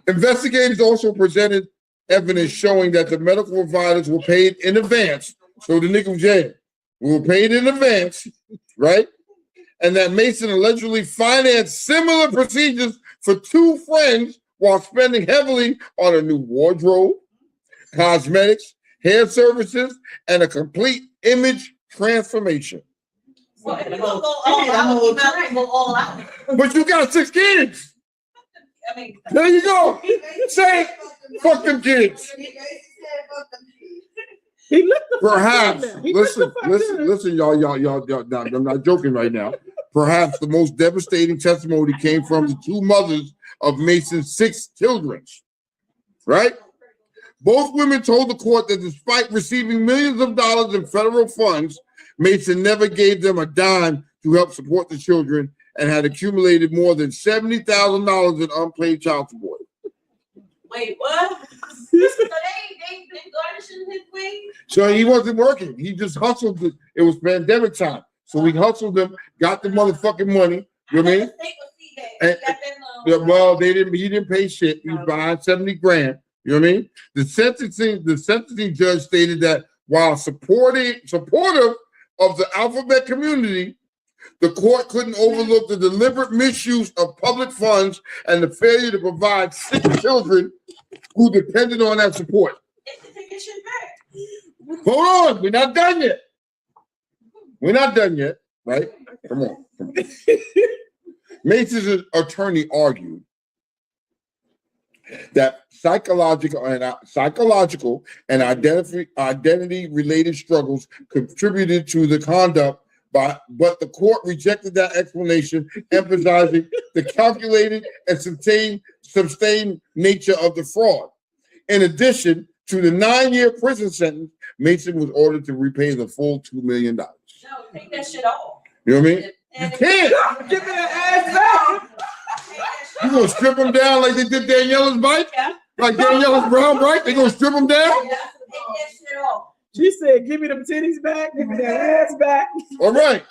Investigators also presented evidence showing that the medical providers were paid in advance. So the nigga was jail. We were paid in advance, right? And that Mason allegedly financed similar procedures for 2 friends while spending heavily on a new wardrobe, cosmetics, hair services, and a complete image transformation. Well, if you gonna go all out, you might as well go all out. But you got 6 kids. I mean, There you go. Say it. Fuck them kids. He looked the Perhaps, fuck good now. He looked the fuck good. listen, y'all, I'm not joking right now. Perhaps the most devastating testimony came from the 2 mothers of Mason's 6 children, right? Both women told the court that despite receiving millions of dollars in federal funds, Mason never gave them a dime to help support the children and had accumulated more than $70,000 in unpaid child support. wait, what? So they garnishing his wage? So he wasn't working. He just hustled. It was pandemic time. So we hustled him, got the motherfucking money. You know what I mean? Well, he didn't pay shit. He was behind 70 grand. You know what I mean? The sentencing judge stated that while supportive of the alphabet community, the court couldn't overlook the deliberate misuse of public funds and the failure to provide 6 children who depended on that support. Hold on, we're not done yet. We're not done yet, right? Come on. Mason's attorney argued that psychological and identity-related struggles contributed to the conduct, but the court rejected that explanation, emphasizing the calculated and sustained nature of the fraud. In addition to the 9-year prison sentence, Mason was ordered to repay the full $2 million. No, take that shit off. You know what I mean? You can't. Give me the ass back. You gonna strip him down like they did Daniela's bike? Yeah. Like Daniela's brown bike? They gonna strip him down? Take that shit off. She said, give me them titties back, give me that ass back. All right.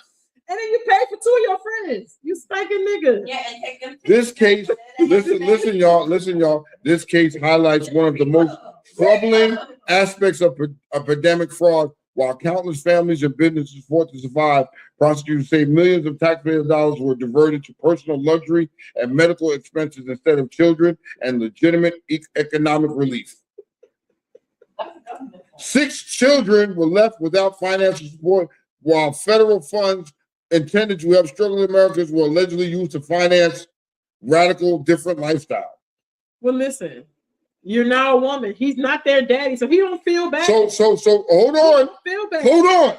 And then you pay for 2 of your friends. You spanking nigga. Yeah, and take them. This case, listen, y'all. This case highlights one of the most troubling aspects of epidemic fraud. While countless families and businesses fought to survive, prosecutors say millions of taxpayers' dollars were diverted to personal luxury and medical expenses instead of children and legitimate economic relief. 6 children were left without financial support, while federal funds intended to help struggling Americans were allegedly used to finance radical different lifestyle. Well, listen, you're now a woman. He's not their daddy, so he don't feel bad. So hold on. Feel bad. Hold on.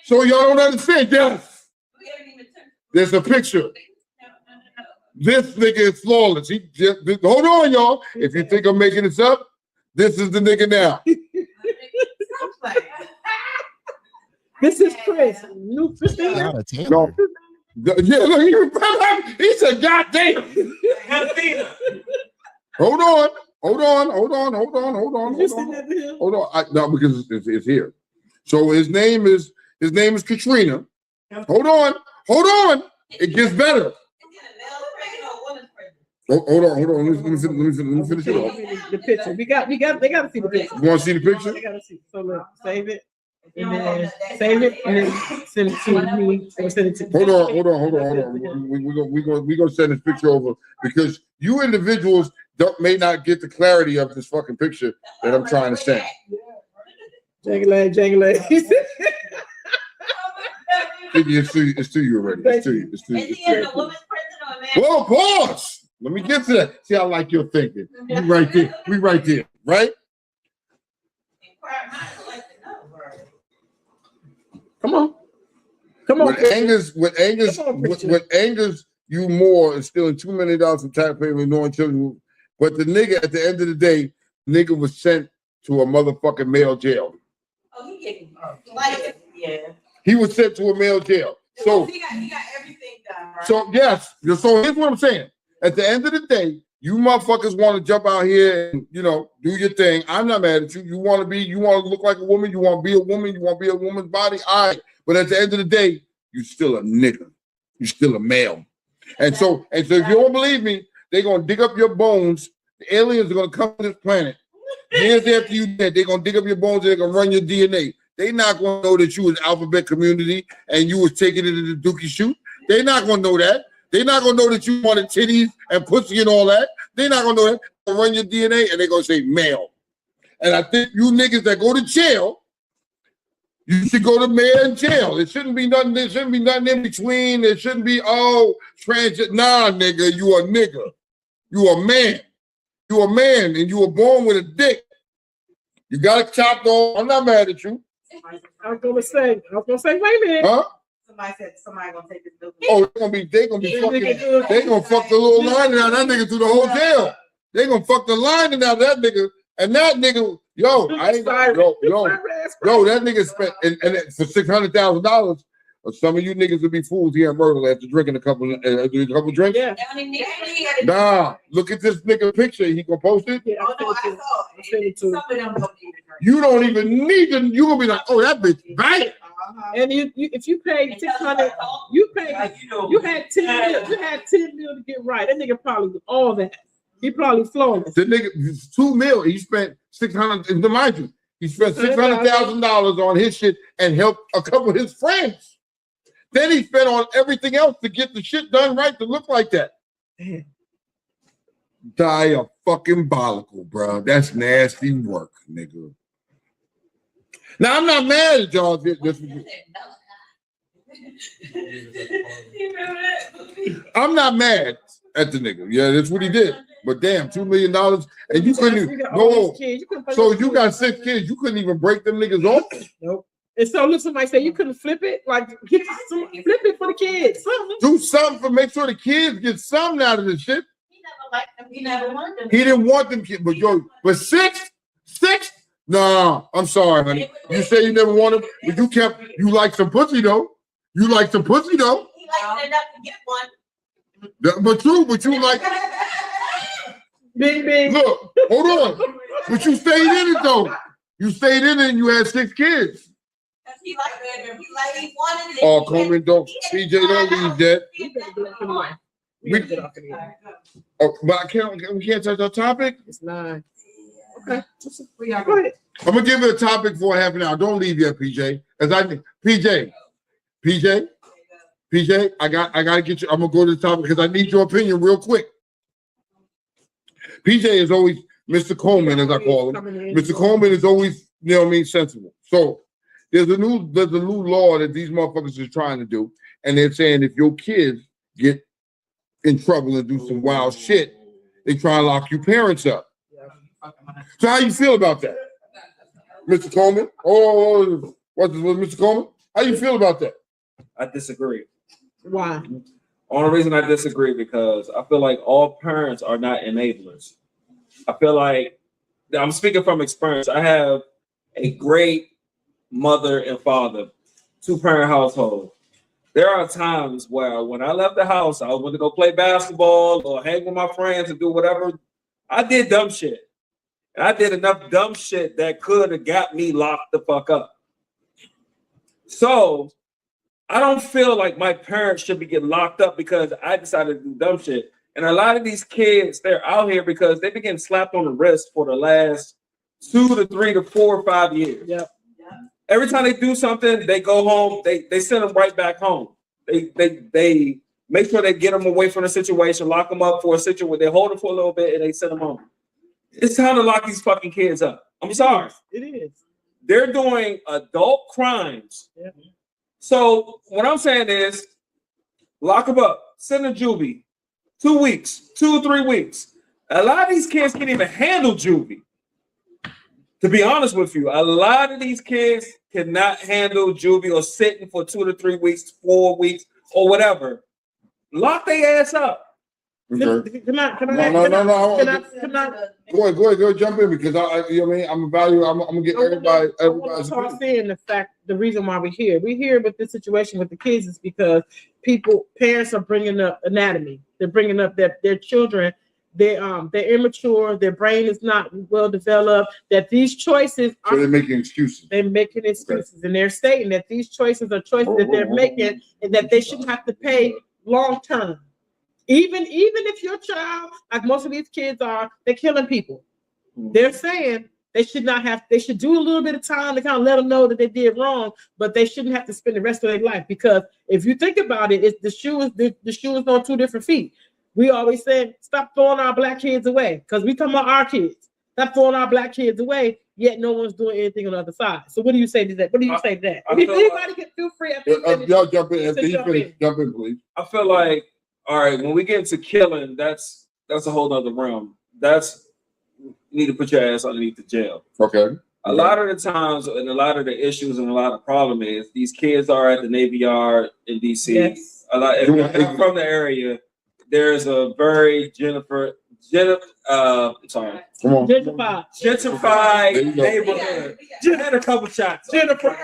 So y'all don't understand. Yes. There's a picture. This nigga is flawless. He just hold on, y'all. If you think I'm making this up, this is the nigga now. This is Chris. New Christina. Not a Taylor. No. Yeah, look, he said, God damn. Hold on. You sitting at the hill? Hold on. No, because it's here. So his name is Katrina. Hold on. It gets better. Hold on. Let me finish it off. The picture. They gotta see the picture. You want to see the picture? They gotta see. So look, save it. And then save it and then send it to me or send it to Hold on. We're gonna send this picture over because you individuals may not get the clarity of this fucking picture that I'm trying to send. Jangle. It's to you already. It's to you. Is he in the woman's prison or a man? Whoa, pause. Let me get to that. See, I like your thinking. We right there, right? Come on. What angers you more is stealing $2 million from taxpayers and ignoring children. But the nigga, at the end of the day, nigga was sent to a motherfucking male jail. Oh, he getting like yeah. He was sent to a male jail. So he got everything done, right? So yes, so here's what I'm saying. At the end of the day, you motherfuckers want to jump out here and do your thing. I'm not mad at you. You want to look like a woman, you want to be a woman, you want to be a woman's body. All right. But at the end of the day, you're still a nigga. You're still a male. And so if you don't believe me, they're gonna dig up your bones. The aliens are gonna come to this planet. Years after you dead, they're gonna dig up your bones, they're gonna run your DNA. They're not gonna know that you was alphabet community and you was taking it to the dookie shoot. They're not gonna know that. They're not gonna know that you wanted titties and pussy and all that. They're not gonna know that. They're gonna run your DNA and they're gonna say male. And I think you niggas that go to jail, you should go to man jail. It shouldn't be nothing. There shouldn't be nothing in between. There shouldn't be trans. Nah, nigga, you a nigga. You a man. You a man, and you were born with a dick. You got it chopped off. I'm not mad at you. I was gonna say, wait a minute. Huh? Somebody said somebody gonna take this building. Oh, they gonna fuck the little lining out of that nigga through the whole jail. They gonna fuck the lining out of that nigga, and that nigga, that nigga spent and for $600,000. Some of you niggas would be fools here in Myrtle after drinking a couple drinks. Yeah. Nah, look at this nigga picture. He gonna post it. Yeah, I sent it to. You don't even need to. You gonna be like, oh, that bitch bad. And if you paid 600, you had 10 mil. You had 10 mil to get right. That nigga probably did all that. He probably flawless. The nigga $2 million. He spent 600. Mind you, He spent $600,000 on his shit and helped a couple of his friends. Then he spent on everything else to get the shit done right to look like that. Diabolical, bro. That's nasty work, nigga. Now I'm not mad at y'all. I'm not mad at the nigga. Yeah, that's what he did. But damn, $2 million, and you couldn't. So you got 6 kids. You couldn't even break them niggas off. Nope. And so look, somebody say you couldn't flip it. Like flip it for the kids. Something. Do something for make sure the kids get something out of this shit. He never liked them. He never wanted them. He didn't want them kids, but 6. No, I'm sorry, honey. You say you never want them, but you like some pussy though. You like some pussy though. He liked it enough to get one. But you like. Bing. Look, hold on. But you stayed in it though. You stayed in it and you had 6 kids. He liked it. He wanted it. Oh, Coleman, don't. PJ, don't leave that. We can't touch our topic. It's 9. Okay. Go ahead. I'm gonna give it a topic for half an hour. Don't leave yet, PJ. PJ, I gotta get you. I'm gonna go to the topic because I need your opinion real quick. PJ is always Mr. Coleman, as I call him. Mr. Coleman is always, sensible. So there's a new law that these motherfuckers are trying to do, and they're saying if your kids get in trouble and do some wild shit, they try and lock your parents up. So how you feel about that, Mr. Coleman? What's Mr. Coleman? How you feel about that? I disagree. Why? Only reason I disagree because I feel like all parents are not enablers. I feel like I'm speaking from experience. I have a great mother and father, 2-parent household. There are times where when I left the house, I went to go play basketball or hang with my friends and do whatever. I did dumb shit. And I did enough dumb shit that could have got me locked the fuck up. So I don't feel like my parents should be getting locked up because I decided to do dumb shit. And a lot of these kids, they're out here because they've been getting slapped on the wrist for the last 2 to 3 to 4 or 5 years. Yep. Every time they do something, they go home, they send them right back home. They make sure they get them away from the situation, lock them up for a situation, they hold them for a little bit and they send them home. It's time to lock these fucking kids up. I'm sorry. It is. They're doing adult crimes. Yep. So what I'm saying is lock them up, send them juvie, 2 weeks, 2 or 3 weeks. A lot of these kids can't even handle juvie. To be honest with you, a lot of these kids cannot handle juvie or sitting for 2 to 3 weeks, 4 weeks, or whatever. Lock their ass up. Okay. Can I? Go ahead, jump in because I'm a value. I'm gonna get everybody's opinion. The reason why we're here with this situation with the kids is because parents are bringing up anatomy. They're bringing up that their children, they're immature, their brain is not well developed. That these choices so they're making excuses. They're making excuses, and they're stating that these choices are choices that they're making, and that they shouldn't have to pay long term. Even if your child, like most of these kids are, they're killing people. They're saying they should do a little bit of time to kind of let them know that they did wrong, but they shouldn't have to spend the rest of their life. Because if you think about it, the shoe is on 2 different feet. We always say, stop throwing our black kids away, because we talking about our kids. Stop throwing our black kids away, yet no one's doing anything on the other side. So what do you say to that? If anybody can feel free, y'all jump in. Jump in, please. I feel like, all right, when we get into killing, that's a whole nother realm. You need to put your ass underneath the jail. Okay. A lot of the times, and a lot of the issues and a lot of problem is these kids are at the Navy Yard in DC. Yes. If you're from the area, there's a very gentrified neighborhood. Just had a couple shots. Jennifer.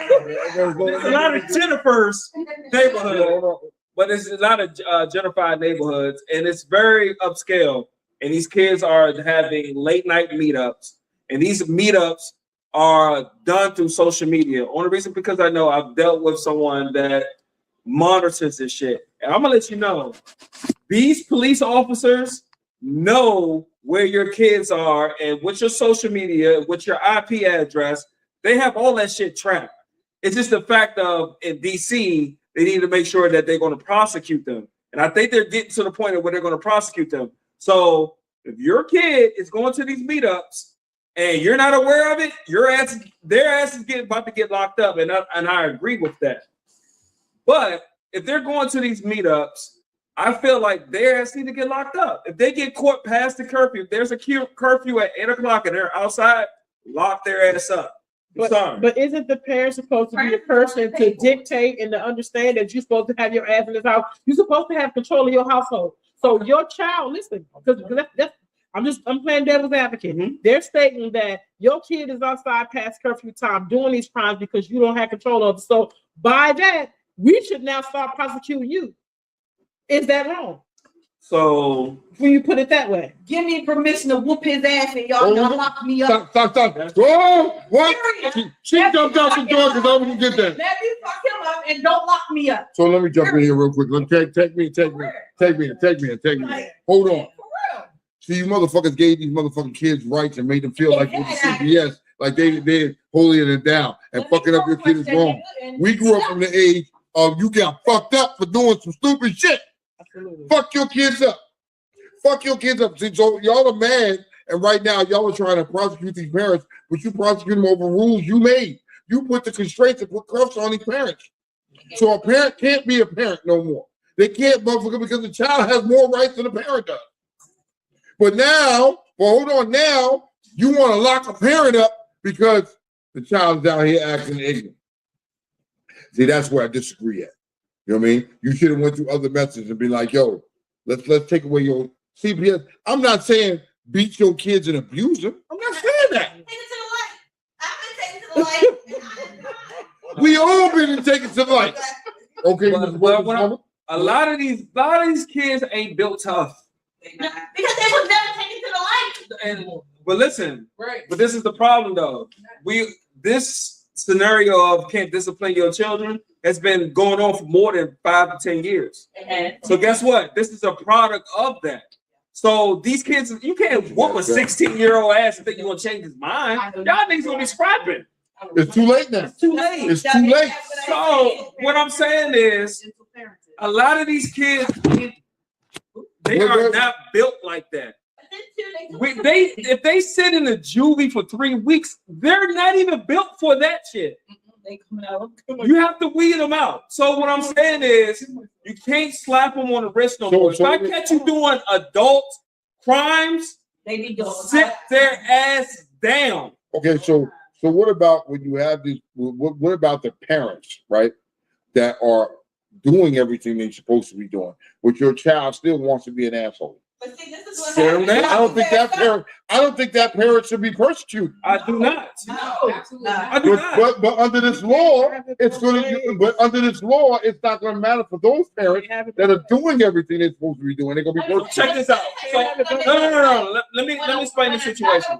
There's a lot of Jennifer's neighborhood. But it's a lot of gentrified neighborhoods, and it's very upscale. And these kids are having late night meetups, and these meetups are done through social media. Only reason because I know I've dealt with someone that monitors this shit, and I'm gonna let you know, these police officers know where your kids are and what your social media, what your IP address. They have all that shit trapped. It's just the fact of in DC, they need to make sure that they're going to prosecute them. And I think they're getting to the point of where they're going to prosecute them. So if your kid is going to these meetups and you're not aware of it, their ass is about to get locked up. And I agree with that. But if they're going to these meetups, I feel like their ass need to get locked up. If they get caught past the curfew, if there's a curfew at 8 o'clock and they're outside, lock their ass up. But isn't the parent supposed to be the person to dictate and to understand that you're supposed to have your ass in this house? You're supposed to have control of your household. So your child, listen, because I'm playing devil's advocate. Mm-hmm. They're stating that your kid is outside past curfew time doing these crimes because you don't have control of it. So by that, we should now start prosecuting you. Is that wrong? So when you put it that way, give me permission to whoop his ass and y'all gonna lock me up. Stop. Whoa, what? She jumped out the door because I wouldn't get that. Let me fuck him up and don't lock me up. So let me jump in here real quick. Take me. Hold on. See, you motherfuckers gave these motherfucking kids rights and made them feel like with the CPS, like they're holier than down and fucking up your kid is wrong. We grew up from the age of you got fucked up for doing some stupid shit. Absolutely. Fuck your kids up. See, so y'all are mad, and right now y'all are trying to prosecute these parents, but you prosecute them over rules you made. You put the constraints and put cuffs on these parents. So a parent can't be a parent no more. They can't, motherfucker, because the child has more rights than the parent does. But now, hold on, now you want to lock a parent up because the child's out here acting ignorant. See, that's where I disagree at. You know what I mean? You should have went through other methods and be like, yo, let's take away your CPS. I'm not saying beat your kids and abuse them. I'm not saying that. Take it to the light. I've been taken to the light. We all been taken to the light. Okay, a lot of these kids ain't built tough. Because they was never taken to the light. But listen, right. But this is the problem though. This scenario of can't discipline your children has been going on for more than 5 to 10 years. So guess what? This is a product of that. So these kids, you can't whoop a 16-year-old ass and think you're gonna change his mind. Y'all niggas gonna be scrapping. It's too late now. It's too late. It's too late. So what I'm saying is, a lot of these kids, they are not built like that. If they sit in a juvie for 3 weeks, they're not even built for that shit. You have to weed them out. So what I'm saying is, you can't slap them on the wrist no more. If I catch you doing adult crimes, sit their ass down. Okay, so what about when you have these? What about the parents, right, that are doing everything they're supposed to be doing, but your child still wants to be an asshole? But see, this is what I don't think that parent should be persecuted. I do not. I do not. But under this law, it's not gonna matter for those parents that are doing everything they're supposed to be doing. They're gonna be persecuted. Check this out. No. Let me explain the situation.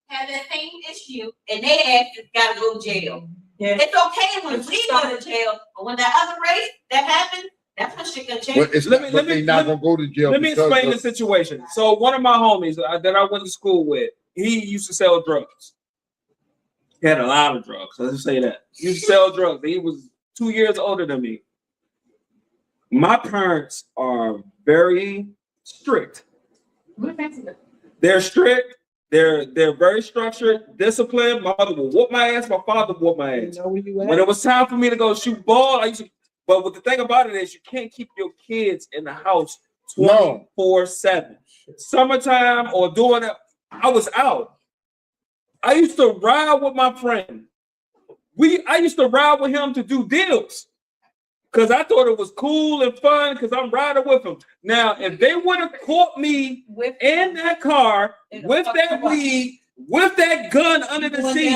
Have that same issue, and they ass gotta go to jail. Yeah. It's okay when we go to jail, but when that other race that happens, that's when shit gonna change. They're not gonna go to jail. Let me explain the situation. So one of my homies that I went to school with, he used to sell drugs. He had a lot of drugs. Let's just say that. He used to sell drugs. He was 2 years older than me. My parents are very strict. They're strict. They're very structured, disciplined. My mother will whoop my ass. My father will whoop my ass. When it was time for me to go shoot ball, I used to. But what the thing about it is, you can't keep your kids in the house 24/7. Summertime or doing it, I was out. I used to ride with my friend. I used to ride with him to do deals because I thought it was cool and fun because I'm riding with him. Now, if they would have caught me in that car with that weed, with that gun under the seat,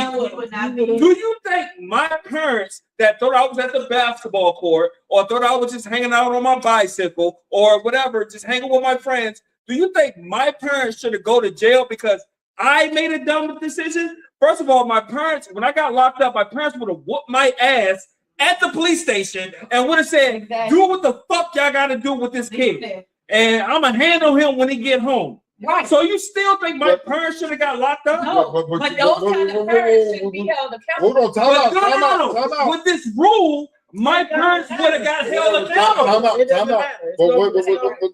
do you think my parents that thought I was at the basketball court or thought I was just hanging out on my bicycle or whatever, just hanging with my friends, do you think my parents should have go to jail because I made a dumb decision? First of all, my parents, when I got locked up, my parents would have whooped my ass at the police station and would have said, do what the fuck y'all got to do with this kid. And I'm going to handle him when he get home. Right. So you still think my parents should have got locked up? No, but those kind of parents should be held accountable. Hold on, time But out. With this rule, my parents would have got held accountable. Time out. But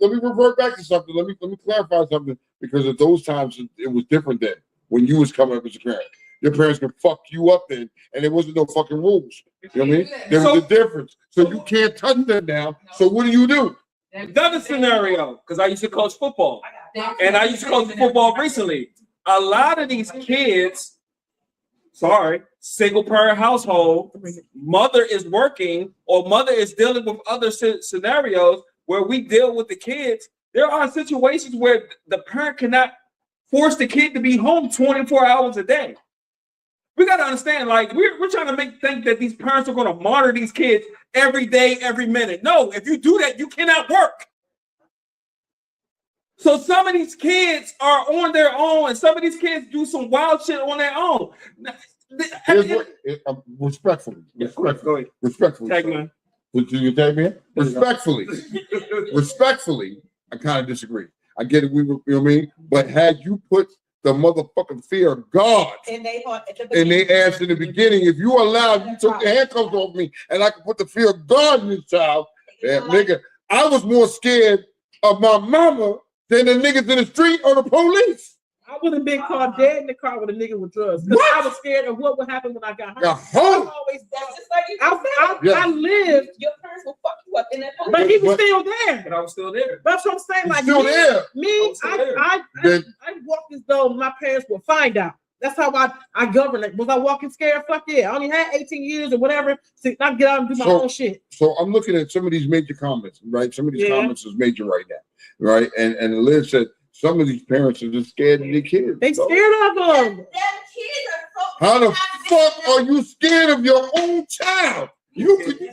let me revert back to something. Let me clarify something, because at those times it was different then. When you was coming up as a parent, your parents could fuck you up then, and there wasn't no fucking rules. You know what I mean? There was a difference. So you can't touch them now. So what do? Another scenario, because I used to coach football, and I used to coach football recently. A lot of these kids, single parent household, mother is working or mother is dealing with other scenarios where we deal with the kids. There are situations where the parent cannot force the kid to be home 24 hours a day. We got to understand, like, we're trying to think that these parents are going to monitor these kids every day, every minute. No, if you do that, you cannot work. So some of these kids are on their own, and some of these kids do some wild shit on their own. Respectfully. Tag man. Would you tag me? Respectfully, I kind of disagree. I get it. You know what I mean? But had you put the motherfucking fear of God And they asked in the beginning, if you allowed, you took the handcuffs off me, and I could put the fear of God in this child, nigga, I was more scared of my mama than the niggas in the street or the police. I would have been caught dead in the car with a nigga with drugs. Because I was scared of what would happen when I got home. That's just like you. I lived. Your parents will fuck you up in that place. But he was still there. But I was still there. That's what I'm saying. He's Like still there. I walked as though my parents would find out. That's how I govern it. Was I walking scared? Fuck yeah. I only had 18 years or whatever to not get out and do my own shit. So I'm looking at some of these major comments, right? Some of these comments is major right now, right? And Liz said some of these parents are just scared of their kids. They scared of them. Them kids are so. How the fuck are you scared of your own child? You can't touch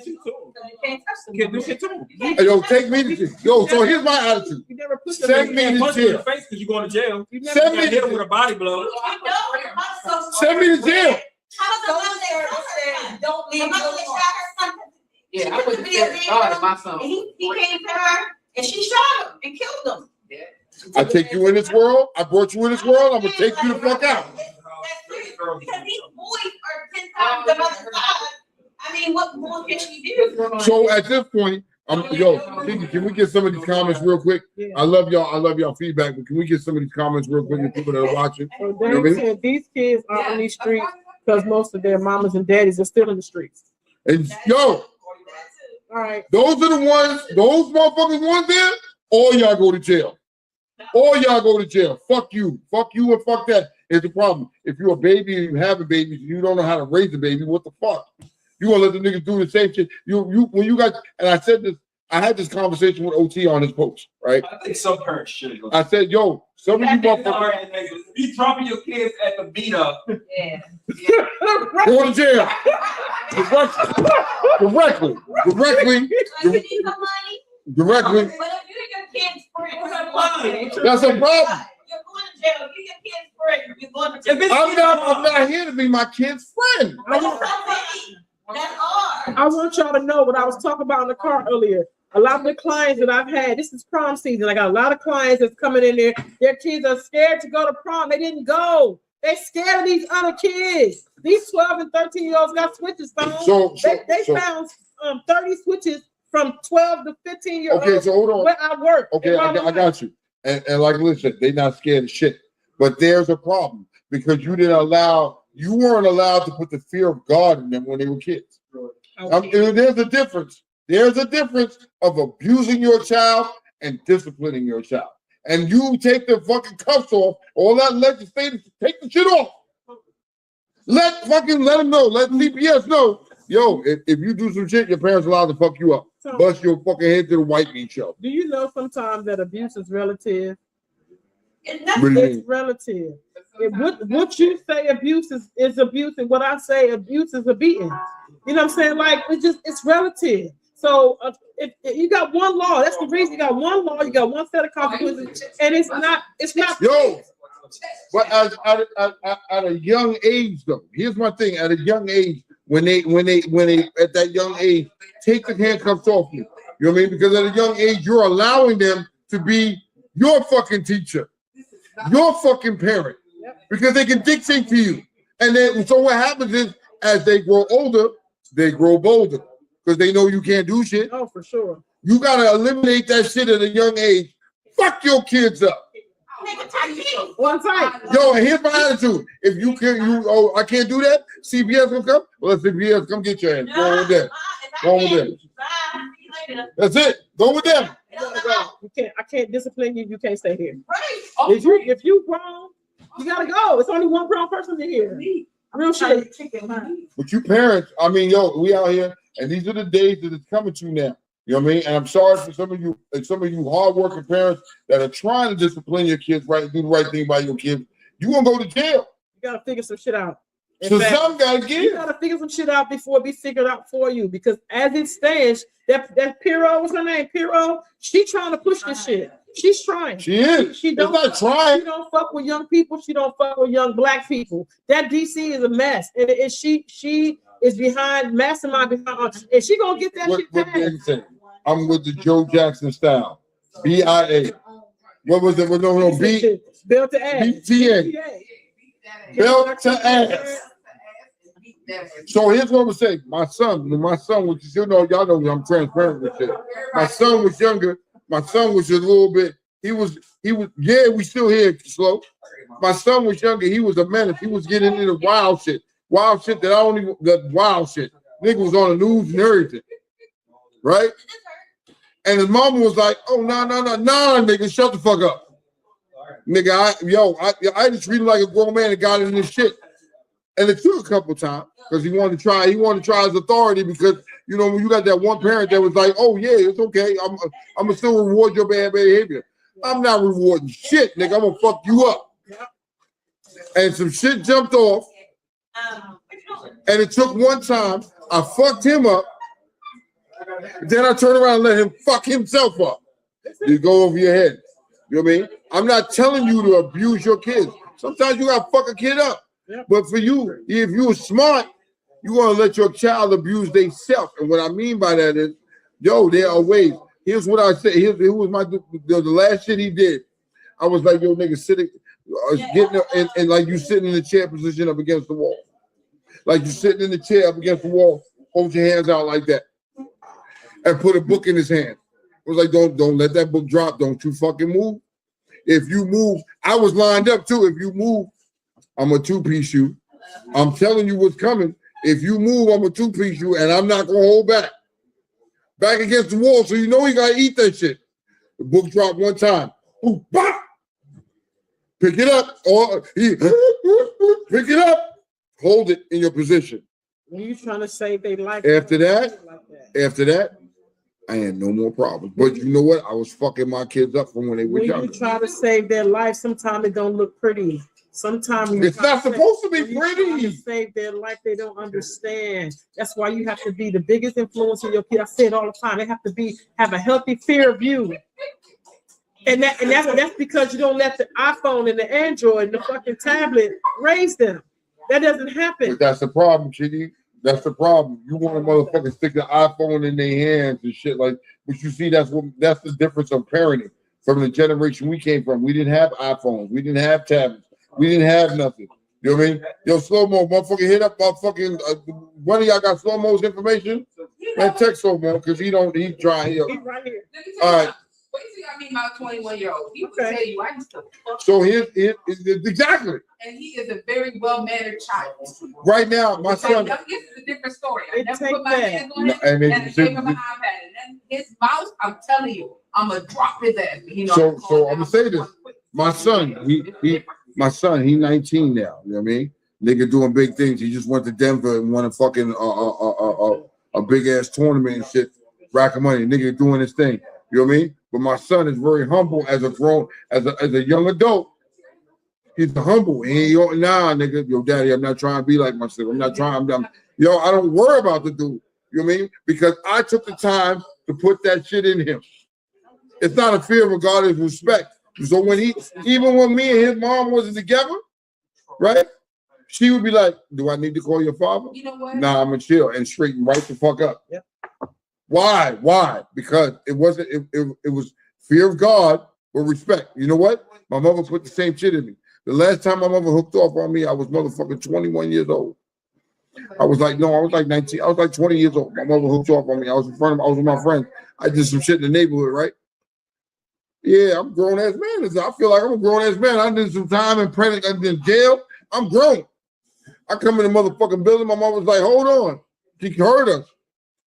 them. Can't do shit to them. yo, take me to jail. Yo, so here's my attitude. You never put Send me to Punch you in jail. the face because you going to jail. You never Send me Got hit to with a body blow. Send me to jail. Don't leave. Yeah, I wouldn't have started my son. He came to her and she shot him and killed him. I take you in this world. I brought you in this world. I'm gonna take you the fuck out. Because these boys are 10 times the mother's size. I mean, what more can she do? So at this point, Kiki, can we get some of these comments real quick? Yeah. I love y'all feedback, but can we get some of these comments real quick? The people that are watching. So You know what I they mean? said these kids are on these streets because most of their mamas and daddies are still in the streets. And All right. those are the ones. Those motherfuckers want there. All y'all go to jail. All y'all go to jail. Fuck you, and fuck that. Is the problem. If you're a baby and you have a baby, you don't know how to raise a baby. What the fuck? You gonna let the niggas do the same shit? When you got, and I said this, I had this conversation with OT on his post, right? I think some parents should. I said, yo, some of you motherfuckers You dropping your kids at the beat up. Yeah. go to jail. Directly. You need some money? Directly. But if you and your kids friends, That's a problem. you're going to jail. If you your kids friends, you're going to jail. I'm not here to be my kid's friend. That's hard. I want y'all to know what I was talking about in the car earlier. A lot of the clients that I've had, this is prom season. I got a lot of clients that's coming in there. Their kids are scared to go to prom. They didn't go. They're scared of these other kids. These 12 and 13-year-olds got switches found. They found 30 switches from 12 to 15-year-olds. Okay, so hold on. Where I work. Okay, I got you. And like listen, they're not scared of shit. But there's a problem because you weren't allowed to put the fear of God in them when they were kids. There's a difference. There's a difference of abusing your child and disciplining your child. And you take the fucking cuffs off, all that legislative, take the shit off. Let them know. Let CPS know. Yo, if you do some shit, your parents are allowed to fuck you up. So, Bust your fucking head to the white meat show. do you know sometimes that abuse is relative? What do you mean? It's relative. What you say abuse is abuse, and what I say abuse is a beating. You know what I'm saying? Like it's relative. So if you got one law, that's the reason you got one law, you got one set of consequences, and it's not. Yo, but at a young age though, here's my thing. At a young age, when they at that young age take the handcuffs off you. You know what I mean? Because at a young age, you're allowing them to be your fucking teacher. your fucking parent because they can dictate to you. And then, so what happens is, as they grow older, they grow bolder because they know you can't do shit. Oh, for sure. You gotta eliminate that shit at a young age. Fuck your kids up. One time. Yo, and here's my attitude. If you can't, I can't do that. CBS will come. Well, let CBS come get your ass. Go with them. Go with them. That's it. Go with them. You can't. I can't discipline you. You can't stay here. Right. If you grown, you gotta go. It's only one grown person in here. Real shit. But you parents, I mean, yo, we out here, and these are the days that it's coming to now. You know what I mean? And I'm sorry for some of you hardworking parents that are trying to discipline your kids, right, do the right thing by your kids. You gonna go to jail. You gotta figure some shit out. So some gotta You give. gotta figure some shit out before it be figured out for you. Because as it stands, that Piro, what's her name? Piro, she trying to push this shit. She's trying. She is. She It's don't. not trying. She don't fuck with young people. She don't fuck with young black people. That DC is a mess, and she is behind mastermind behind, and she gonna get that What shit did passed. they say? I'm with the Joe Jackson style. BIA. What was it? No, B. Belt to ass. BTA. Belt to ass. So here's what I'm saying. My son, which you know, y'all know I'm transparent with shit. My son was younger. My son was a little bit. He was. Yeah, we still here slow. My son was younger. He was a menace. He was getting into wild shit that I don't even. The wild shit. Nigga was on the news and everything, right? And his mama was like, "Oh no, nigga, shut the fuck up, nigga." I just treated him like a grown man and got in this shit. And it took a couple times because he wanted to try his authority because you know when you got that one parent that was like, "Oh yeah, it's okay. I'm gonna still reward your bad behavior." I'm not rewarding shit, nigga. I'm gonna fuck you up. And some shit jumped off, and it took one time. I fucked him up. Then I turn around and let him fuck himself up. You go over your head. You know what I mean? I'm not telling you to abuse your kids. Sometimes you gotta fuck a kid up. But for you, if you're smart, you're gonna let your child abuse themselves. And what I mean by that is, yo, there are ways. Here's what I say. Here was the last shit he did. I was like, yo, nigga, sitting, getting and like you sitting in the chair position up against the wall. Like you sitting in the chair up against the wall, hold your hands out like that. And put a book in his hand. I was like, don't let that book drop. Don't you fucking move. If you move, I was lined up too. If you move, I'm a two-piece you. I'm telling you what's coming. If you move, I'm a two-piece you, and I'm not gonna hold back. Back against the wall, so you know you gotta eat that shit. The book dropped one time. Ooh, bop! Pick it up, or pick it up. Hold it in your position. When you trying to save their life. After that, I had no more problems. But you know what? I was fucking my kids up from when they were When younger. you try to save their life, sometimes it don't look pretty. Sometimes it's not supposed to be pretty. To save their life, they don't understand. That's why you have to be the biggest influence in your kid. I say it all the time. They have to have a healthy fear of you. And that's because you don't let the iPhone and the Android and the fucking tablet raise them. That doesn't happen. But that's the problem, Chitty. That's the problem. You want a motherfucker stick the iPhone in their hands and shit like. But you see, that's the difference of parenting from the generation we came from. We didn't have iPhones. We didn't have tablets. We didn't have nothing. You know what I mean? Yo, slow mo, motherfucker, hit up my fucking. One of y'all got slow mo's information? Man, text slow mo because he's trying. He's right here. All right. Wait till I meet my 21-year-old. He will tell you I used to fuck. So here's exactly. And he is a very well-mannered child. Right now, my son. This is a different story. I It never take put my that. hands on him, And and I gave him an iPad. And then his mouse, I'm telling you, I'm gonna drop his ass. You know, So I'm gonna say this. My son, he's 19 now. You know what I mean? Nigga doing big things. He just went to Denver and won a fucking a big ass tournament and shit. Racking money. Nigga doing his thing. You know what I mean? But my son is very humble as a young adult. He's humble. He ain't nigga. Yo, daddy, I'm not trying to be like myself. I'm not trying. I don't worry about the dude. You know what I mean? Because I took the time to put that shit in him. It's not a fear of God, it's respect. So even when me and his mom wasn't together, right? She would be like, "Do I need to call your father?" You know what? Nah, I'm gonna chill and straighten right the fuck up. Yep. Why? Because it wasn't. It was fear of God, with respect. You know what? My mother put the same shit in me. The last time my mother hooked off on me, I was motherfucking 21 years old. I was like 19. I was like 20 years old. My mother hooked off on me. I was with my friends. I did some shit in the neighborhood, right? Yeah, I'm a grown ass man. I feel like I'm a grown ass man. I did some time in prison, I did jail. I'm grown. I come in the motherfucking building. My mom was like, hold on. She heard us.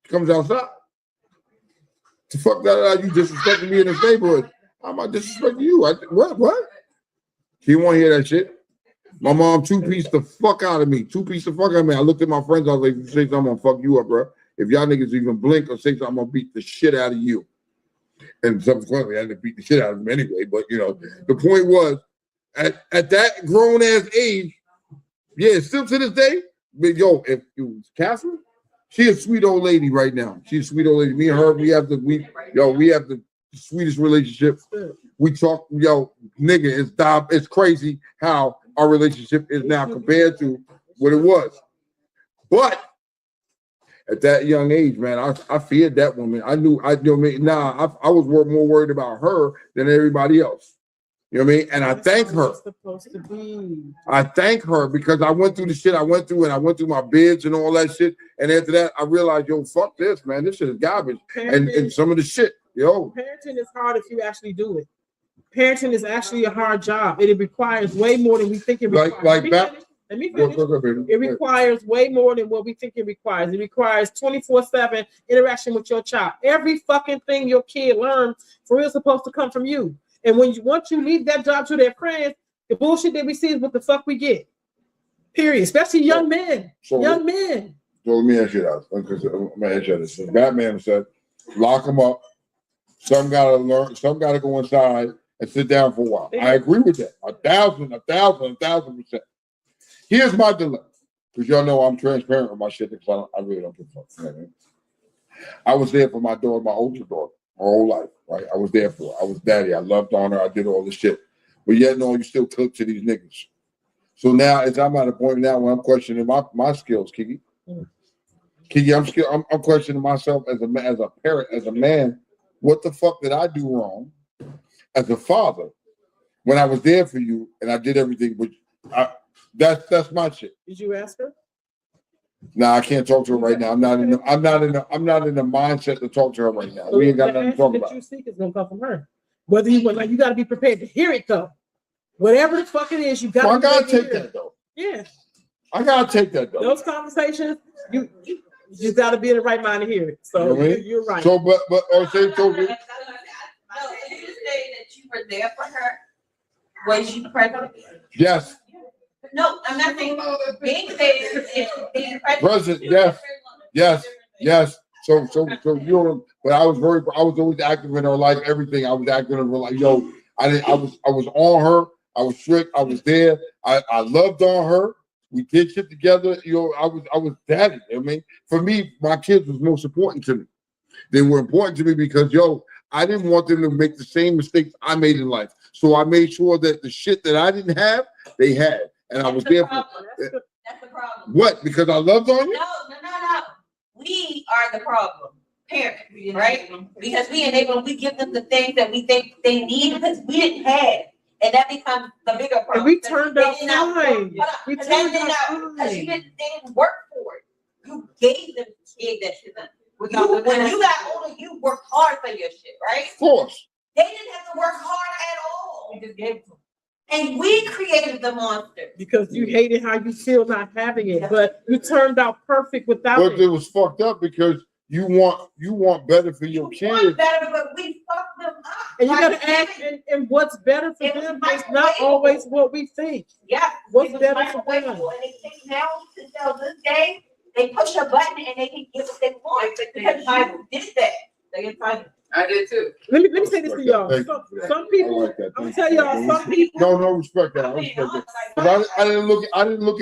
She comes outside. The fuck that you disrespecting me in this neighborhood. I'm not disrespecting you. What? She didn't want to hear that shit. My mom two-pieced the fuck out of me. I looked at my friends. I was like, if you say something, I'm going to fuck you up, bro. If y'all niggas even blink or say something, I'm going to beat the shit out of you. And subsequently, I didn't beat the shit out of him anyway. But, you know, the point was, at that grown-ass age, yeah, still to this day, but yo, if it was Catherine, she's a sweet old lady right now. She's a sweet old lady. Me and her, we have the sweetest relationship. We talk, yo, nigga, it's crazy how our relationship is now compared to what it was. But at that young age, man, I feared that woman. I was more worried about her than everybody else. You know what I mean? And I thank her. I thank her because I went through the shit I went through, and I went through my bids and all that shit. And after that, I realized, yo, fuck this, man. This shit is garbage. And some of the shit, yo. Parenting is hard if you actually do it. Parenting is actually a hard job. It requires way more than we think it requires. Let me finish. It requires way more than what we think it requires. It requires 24/7 interaction with your child. Every fucking thing your kid learns for real is supposed to come from you. And once you leave that job to their friends, the bullshit that we see is what the fuck we get. Period. Especially young men. Young men. So let me ask you that. I'm gonna ask you this. Batman said, lock them up. Some gotta learn. Some gotta go inside and sit down for a while. I agree with that. 1,000%. Here's my dilemma, because y'all know I'm transparent with my shit because I really don't give a fuck. I was there for my daughter, my older daughter, my whole life, right? I was there for her. I was daddy. I loved on her. I did all this shit. But yet, no, you still clip to these niggas. So now, as I'm at a point now where I'm questioning my skills, Kiki. Kiki, I'm questioning myself as a parent, as a man. What the fuck did I do wrong as a father when I was there for you and I did everything? But that's my shit. Did you ask her? Nah, I can't talk to her right now. I'm not in the mindset to talk to her right now. We ain't got nothing to talk about. What you seek is gonna come from her. Whether you you got to be prepared to hear it though. Whatever the fuck it is, you got. I gotta take that though. Yeah. I gotta take that though. Those conversations, you just got to be in the right mind to hear it. So you're right. So, but say so. No, did you say that you were there for her? Was you present? Yes. No, I'm not saying being there is being present. Yes. So you. But I was always active in her life. Everything I was active in her life. Yo, I was on her. I was strict. I was there. I loved on her. We did shit together. You know, I was daddy. I mean, for me, my kids was most important to me. They were important to me because I didn't want them to make the same mistakes I made in life. So I made sure that the shit that I didn't have, they had. And I was there for That's the problem. What? Because I loved on you? No. We are the problem. Parents, right? Because we give them the things that we think they need because we didn't have. And that becomes the bigger problem. And we turned out fine. We turned out fine. Because they didn't work for it. You gave that shit. When you got older, you worked hard for your shit, right? Of course. They didn't have to work hard at all. We just gave it to them. And we created the monster. Because you hated how you feel not having it, but you turned out perfect without it. But it was fucked up because you want better for your kids. Want better, but we fucked them up. And you gotta ask, and what's better for them is not always what we think. Yeah. What's better for them? And they think now to this day, they push a button and they can get what they want because you did that. They get tired. I did too. Let me say this to y'all. Some people, I'm telling y'all, some people. No respect that. I respect that. But I didn't look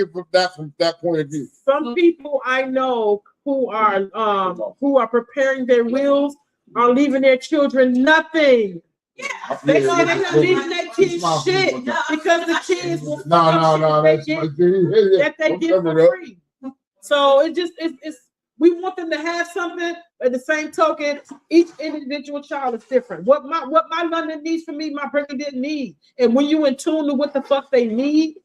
at it from that point of view. Some people I know who are preparing their wills are leaving their children nothing. Yeah. They're not leaving their kids shit because the kids will No. that they get for free. So it's We want them to have something. At the same token, each individual child is different. What my London needs from me, my Brittany didn't need. And when you in tune to what the fuck they need,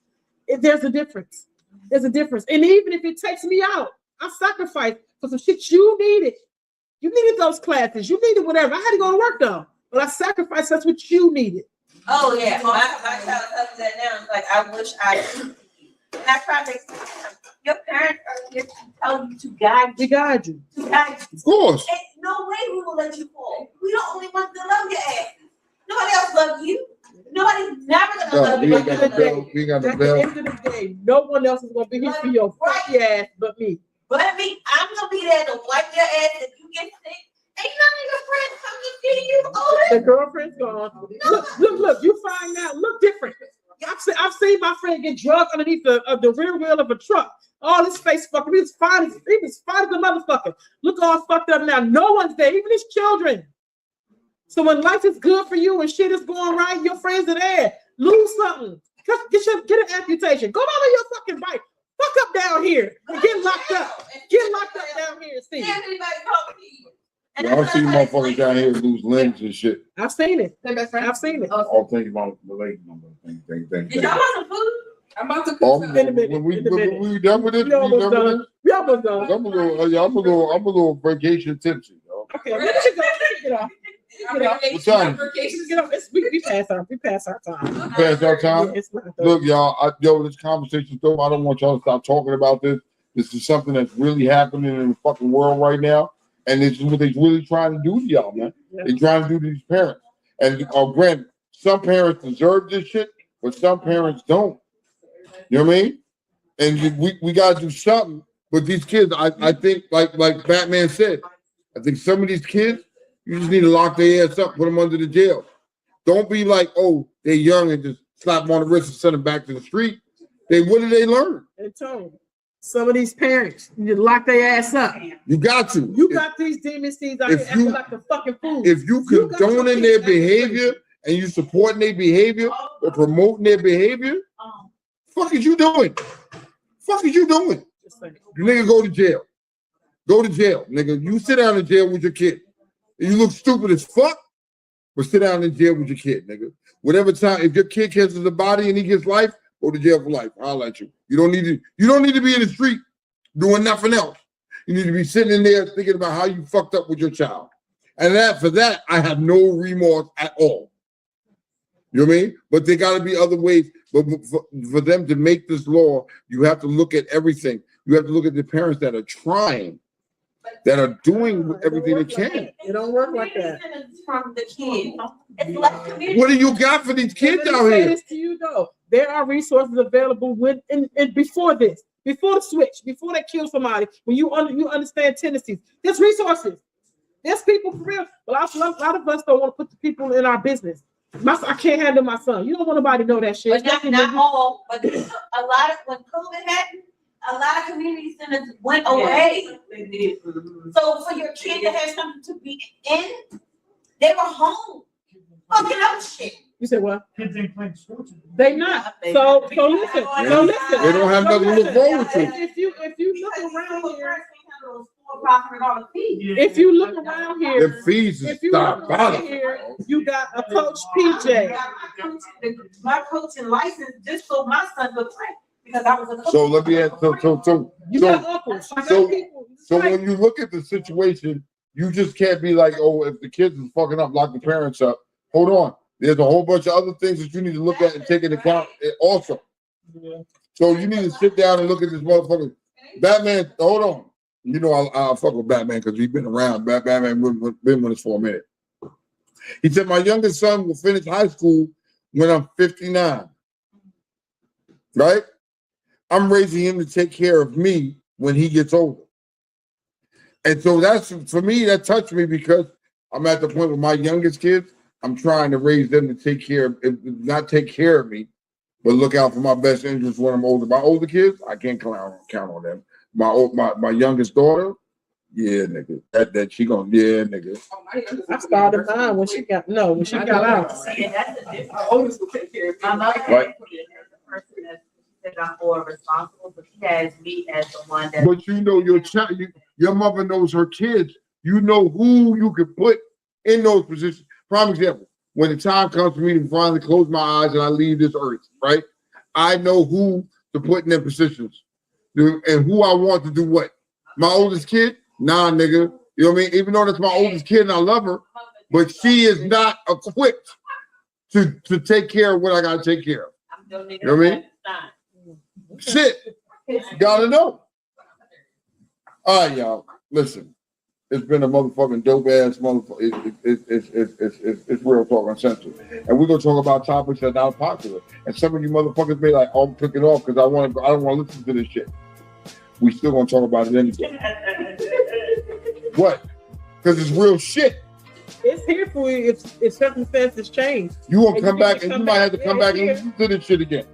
there's a difference. There's a difference. And even if it takes me out, I sacrifice for some shit you needed. You needed those classes. You needed whatever. I had to go to work though, but I sacrificed. That's what you needed. Oh yeah, my child tells that now. It's like I wish I could. And I try to explain to them, your parents are here to tell you to guide you. To guide you. To guide you. Of course. And no way we will let you fall. We don't only want to love your ass. Nobody else loves you. Nobody's never gonna love you. We ain't got the bell. We ain't got the At the bell. end of the day, no one else is gonna be here for your fucking ass but me. But me, I'm gonna be there to wipe your ass if you get sick. Ain't none of your friends come to see you. The girlfriend's gone. Look, you find out, look different. I've seen my friend get drugged underneath the rear wheel of a truck. All his face fucking, he was fine as a motherfucker. Look all fucked up now. No one's there, even his children. So when life is good for you and shit is going right, your friends are there. Lose something. Get an amputation. Go down on your fucking bike. Fuck up down here. And get locked up. Get locked up down here and see. I've seen motherfuckers down here lose limbs and shit. I've seen it. I've seen it. I'll think about the late number. Did y'all want some food? I'm about to Oh, cook when we done with it, We almost done. We almost done. I'm a little vacation tipsy, yo. Okay, let me go. Get off. Get off. What time? Get off. We pass our time. Past our time. Yeah, it's not Look, y'all. This conversation though. I don't want y'all to stop talking about this. This is something that's really happening in the fucking world right now, and this is what they're really trying to do to y'all, man. Yeah. They're trying to do to these parents. And granted, some parents deserve this shit, but some parents don't. You know what I mean? And we gotta do something. But these kids, I think, like Batman said, I think some of these kids, you just need to lock their ass up, put them under the jail. Don't be like, oh, they're young and just slap them on the wrist and send them back to the street. What did they learn? And Tone, some of these parents, you lock their ass up. You got to. You got these demon seeds out here acting like the fucking fool. If you condoning their behavior and you supporting their behavior or promoting their behavior, fuck is you doing? Fuck is you doing? You nigga go to jail. Go to jail, nigga. You sit down in jail with your kid. You look stupid as fuck, but sit down in jail with your kid, nigga. Whatever time, if your kid catches a body and he gets life, go to jail for life. I'll let you. You don't need to be in the street doing nothing else. You need to be sitting in there thinking about how you fucked up with your child. And for that, I have no remorse at all. You know what I mean? But there got to be other ways. But for them to make this law, you have to look at everything. You have to look at the parents that are trying, that are doing everything they can. It don't work like that. From the kid. It's like community. What do you got for these kids out Say here? this to you though. There are resources available and before this, before the switch, before they kill somebody. When you understand tendencies, there's resources. There's people for real. But a lot of us don't want to put the people in our business. I can't handle my son. You don't want nobody to know that shit. But not all. But a lot of when COVID happened, a lot of community centers went away. They did. So for your kid to have something to be in, they were home, fucking up shit. You said what? Kids ain't playing sports. They not. So listen. So listen. They don't have nothing to look forward to. If you look around here, Yeah. if you look around here, Their fees is if you look around diabolical. here, you got a coach PJ. My coaching license just so my son could play because I was a coach. So let me ask. You got uncles. You got so- people. So when you look at the situation, you just can't be like, oh, if the kids is fucking up, lock the parents up. Hold on. There's a whole bunch of other things that you need to look at and take into account also. Yeah. So you need to sit down and look at this motherfucker. Batman, hold on. You know, I'll fuck with Batman because he's been around. Batman been with us for a minute. He said, my youngest son will finish high school when I'm 59. Right? I'm raising him to take care of me when he gets older. And so that's, for me, that touched me because I'm at the point with my youngest kids, I'm trying to raise them to take care of, not take care of me, but look out for my best interests when I'm older. My older kids, I can't count on them. My youngest daughter, yeah, nigga. That she gonna, yeah, nigga. I started mine when she got out. See, that's the difference. My oldest will take care of me. My mother Right. put it in there, the person that said I'm more responsible, but he has me as the one that. But you know your child, your mother knows her kids. You know who you can put in those positions. Prime example, when the time comes for me to finally close my eyes and I leave this earth, right? I know who to put in their positions and who I want to do what. My oldest kid, nah, nigga. You know what I mean? Even though that's my oldest kid and I love her, but she is not equipped to take care of what I gotta take care of. You know what I mean? Shit. Gotta know. All right, y'all. Listen. It's been a motherfucking dope ass motherfucker. It's real talk uncensored. And we're gonna talk about topics that are not popular. And some of you motherfuckers may like, oh, I'm clicking off because I don't want to listen to this shit. We still gonna talk about it anyway. What? Because it's real shit. It's here for you if circumstances change. You gonna come back and you might have to come back and listen to this shit again.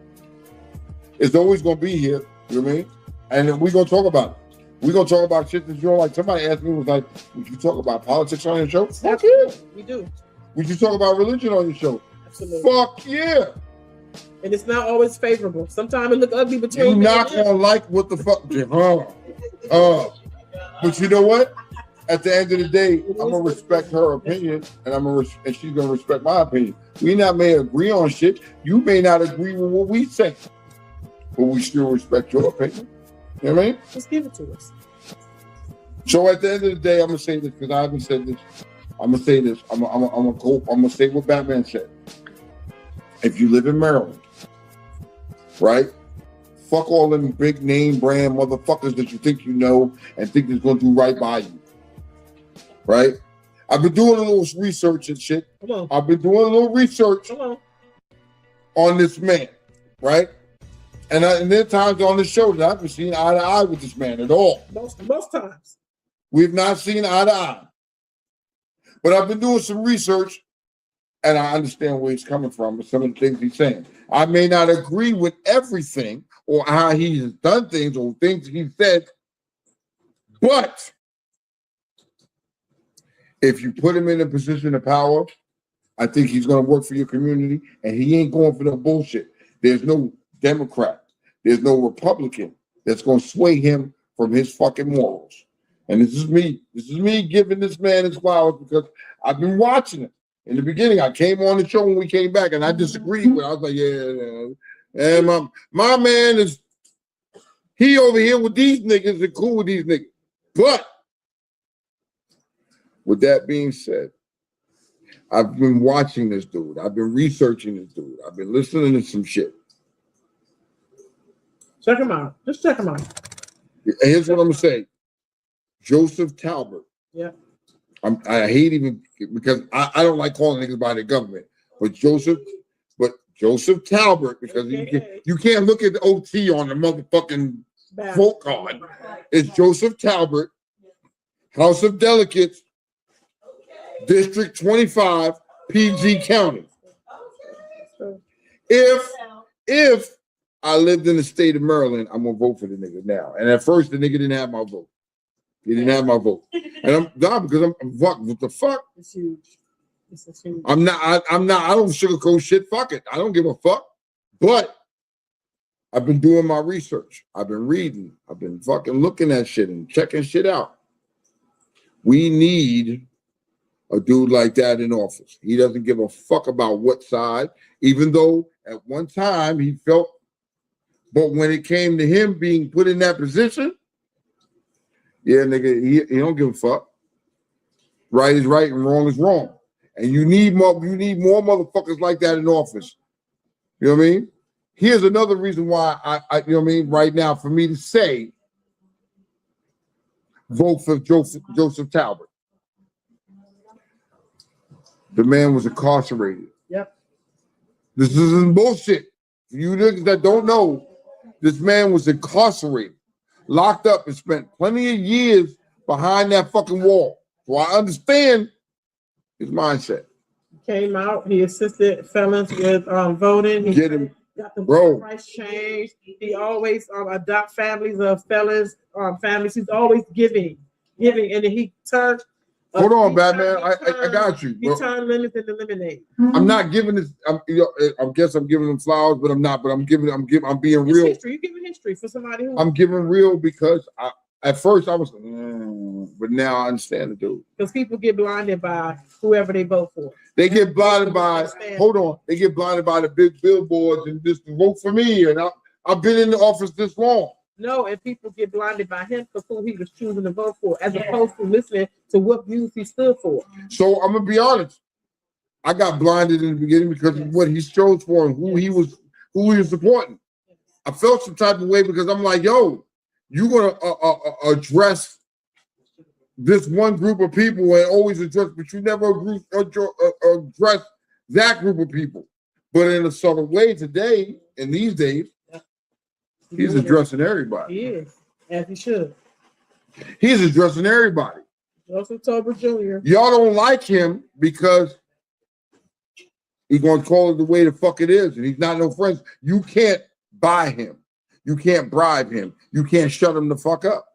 It's always gonna be here, you know what I mean? And then we're gonna talk about it. We're gonna talk about shit that you don't like. Somebody asked me, was like, would you talk about politics on your show? Fuck yeah. We do. Would you talk about religion on your show? Absolutely. Fuck yeah. And it's not always favorable. Sometimes it look ugly between. You're not gonna like what the fuck. But you know what? At the end of the day, I'm gonna respect her opinion, and she's gonna respect my opinion. We may agree on shit. You may not agree with what we say, but we still respect your opinion. You know what I mean? Just give it to us. So at the end of the day, I'm gonna say this because I haven't said this. I'm gonna say this. I'm gonna say what Batman said. If you live in Maryland, right? Fuck all them big name brand motherfuckers that you think you know and think is gonna do right by you. Right? I've been doing a little research and shit. I've been doing a little research on this man, right? And there are times on the show that I haven't seen eye to eye with this man at all. Most times. We've not seen eye to eye. But I've been doing some research and I understand where he's coming from with some of the things he's saying. I may not agree with everything or how he has done things or things he said, but if you put him in a position of power, I think he's going to work for your community and he ain't going for no bullshit. There's no Democrat, there's no Republican that's going to sway him from his fucking morals. And this is me giving this man his flowers because I've been watching it. In the beginning, I came on the show when we came back and I disagreed with it. I was like, yeah. And my man he over here with these niggas and cool with these niggas. But with that being said, I've been watching this dude. I've been researching this dude. I've been listening to some shit. Check him out. Just check him out. And here's what I'm going to say. Joseph Talbot. Yeah. I hate even because I don't like calling niggas by the government, but Joseph Talbot, because you can't look at the OT on the motherfucking vote card. It's Joseph Talbot, House of Delegates, District 25, PG County. If I lived in the state of Maryland, I'm gonna vote for the nigga now. And at first, the nigga didn't have my vote. He didn't have my vote, and I'm not because I'm fuck. What the fuck? It's huge. It's huge. I'm not. I don't sugarcoat shit. Fuck it. I don't give a fuck. But I've been doing my research. I've been reading. I've been fucking looking at shit and checking shit out. We need a dude like that in office. He doesn't give a fuck about what side, even though at one time he felt. But when it came to him being put in that position, yeah, nigga, he don't give a fuck. Right is right and wrong is wrong. And you need more motherfuckers like that in office. You know what I mean? Here's another reason why I you know what I mean, right now for me to say vote for Joseph Talbot. The man was incarcerated. Yep. This isn't bullshit. For you niggas that don't know, this man was incarcerated, locked up, and spent plenty of years behind that fucking wall. So I understand his mindset. He came out. He assisted felons with voting. He Get him, got the bro. price changed. He always adopt families of felons, families. He's always giving, and then he turned Hold on, Batman. I got you. He turned lemons into lemonade. I'm not giving this. I guess I'm giving them flowers, but I'm not. But I'm being It's real. history. You're giving history for somebody who. I'm giving real because at first I was, but now I understand the dude. Because people get blinded by whoever they vote for. They get blinded by. Hold on. They get blinded by the big billboards and just vote for me. And I've been in the office this long. No, and people get blinded by him because who he was choosing to vote for, as opposed to listening to what views he stood for. So I'm gonna be honest. I got blinded in the beginning because of what he chose for and who he was supporting. I felt some type of way because I'm like, yo, you're gonna address this one group of people and always address, but you never address that group of people. But in a subtle way today, in these days, he's addressing everybody. He is, as he should. He's addressing everybody. Joseph Tober Jr. Y'all don't like him because he's gonna call it the way the fuck it is, and he's not no friends. You can't buy him. You can't bribe him. You can't shut him the fuck up.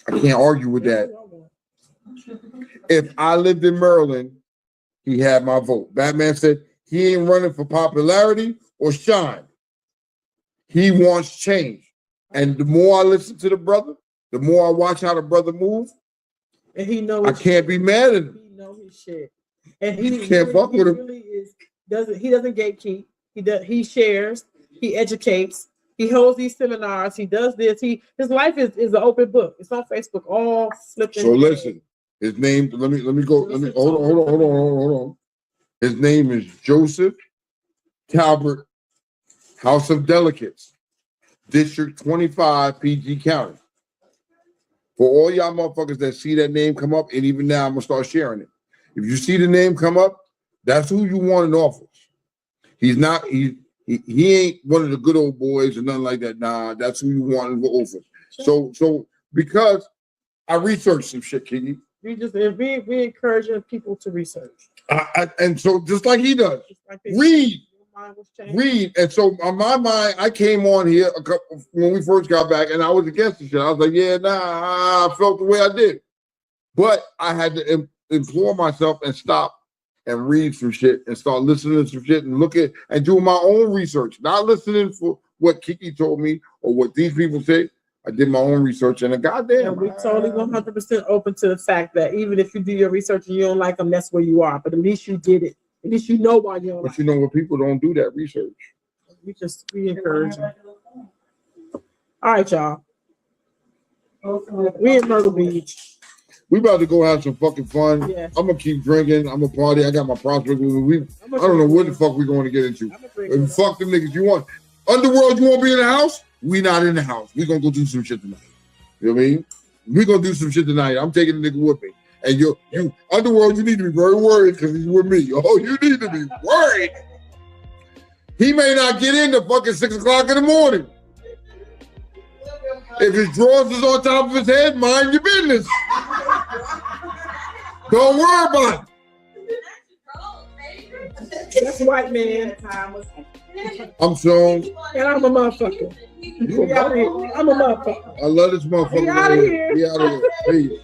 I can't argue with that. If I lived in Maryland, he had my vote. Batman said he ain't running for popularity or shine. He wants change. And the more I listen to the brother, the more I watch how the brother moves, and he knows I can't be mad at him. He knows his shit. And he can't fuck with him. Really he doesn't gatekeep. He shares, he educates, he holds these seminars, he does this. His life is an open book. It's on Facebook, all slipped in. So listen, his name, let me hold on. His name is Joseph Talbert, House of Delegates, District 25, PG County. For all y'all motherfuckers that see that name come up, and even now I'm gonna start sharing it. If you see the name come up, that's who you want in office. He's not, he ain't one of the good old boys or nothing like that. Nah, that's who you want in office. So because I researched some shit, Kiki. We encouraging people to research. And so just like he does, read. And so on my mind, I came on here when we first got back, and I was against the shit. I was like, yeah, nah, I felt the way I did. But I had to implore myself and stop and read some shit and start listening to some shit and look at and doing my own research, not listening for what Kiki told me or what these people say. I did my own research, and goddamn, and we're totally 100% open to the fact that even if you do your research and you don't like them, that's where you are. But at least you did it. At least you know why you don't. But you know what? People don't do that research. We encourage them. All right, y'all. We in Myrtle Beach. We about to go have some fucking fun. Yeah. I'm gonna keep drinking. I'm gonna party. I got my prospect with me. I don't know what the fuck we're going to get into. And fuck them niggas. You want Underworld? You want to be in the house? We not in the house. We gonna go do some shit tonight. You know what I mean? We gonna do some shit tonight. I'm taking the nigga with me. And you Underworld, you need to be very worried because he's with me. Oh, you need to be worried. He may not get in the fucking 6 o'clock in the morning. If his drawers is on top of his head, mind your business. Don't worry about it. That's white man. I'm Sean. And I'm a motherfucker. I'm a motherfucker. I love this motherfucker. He out of here. He out of here. Peace.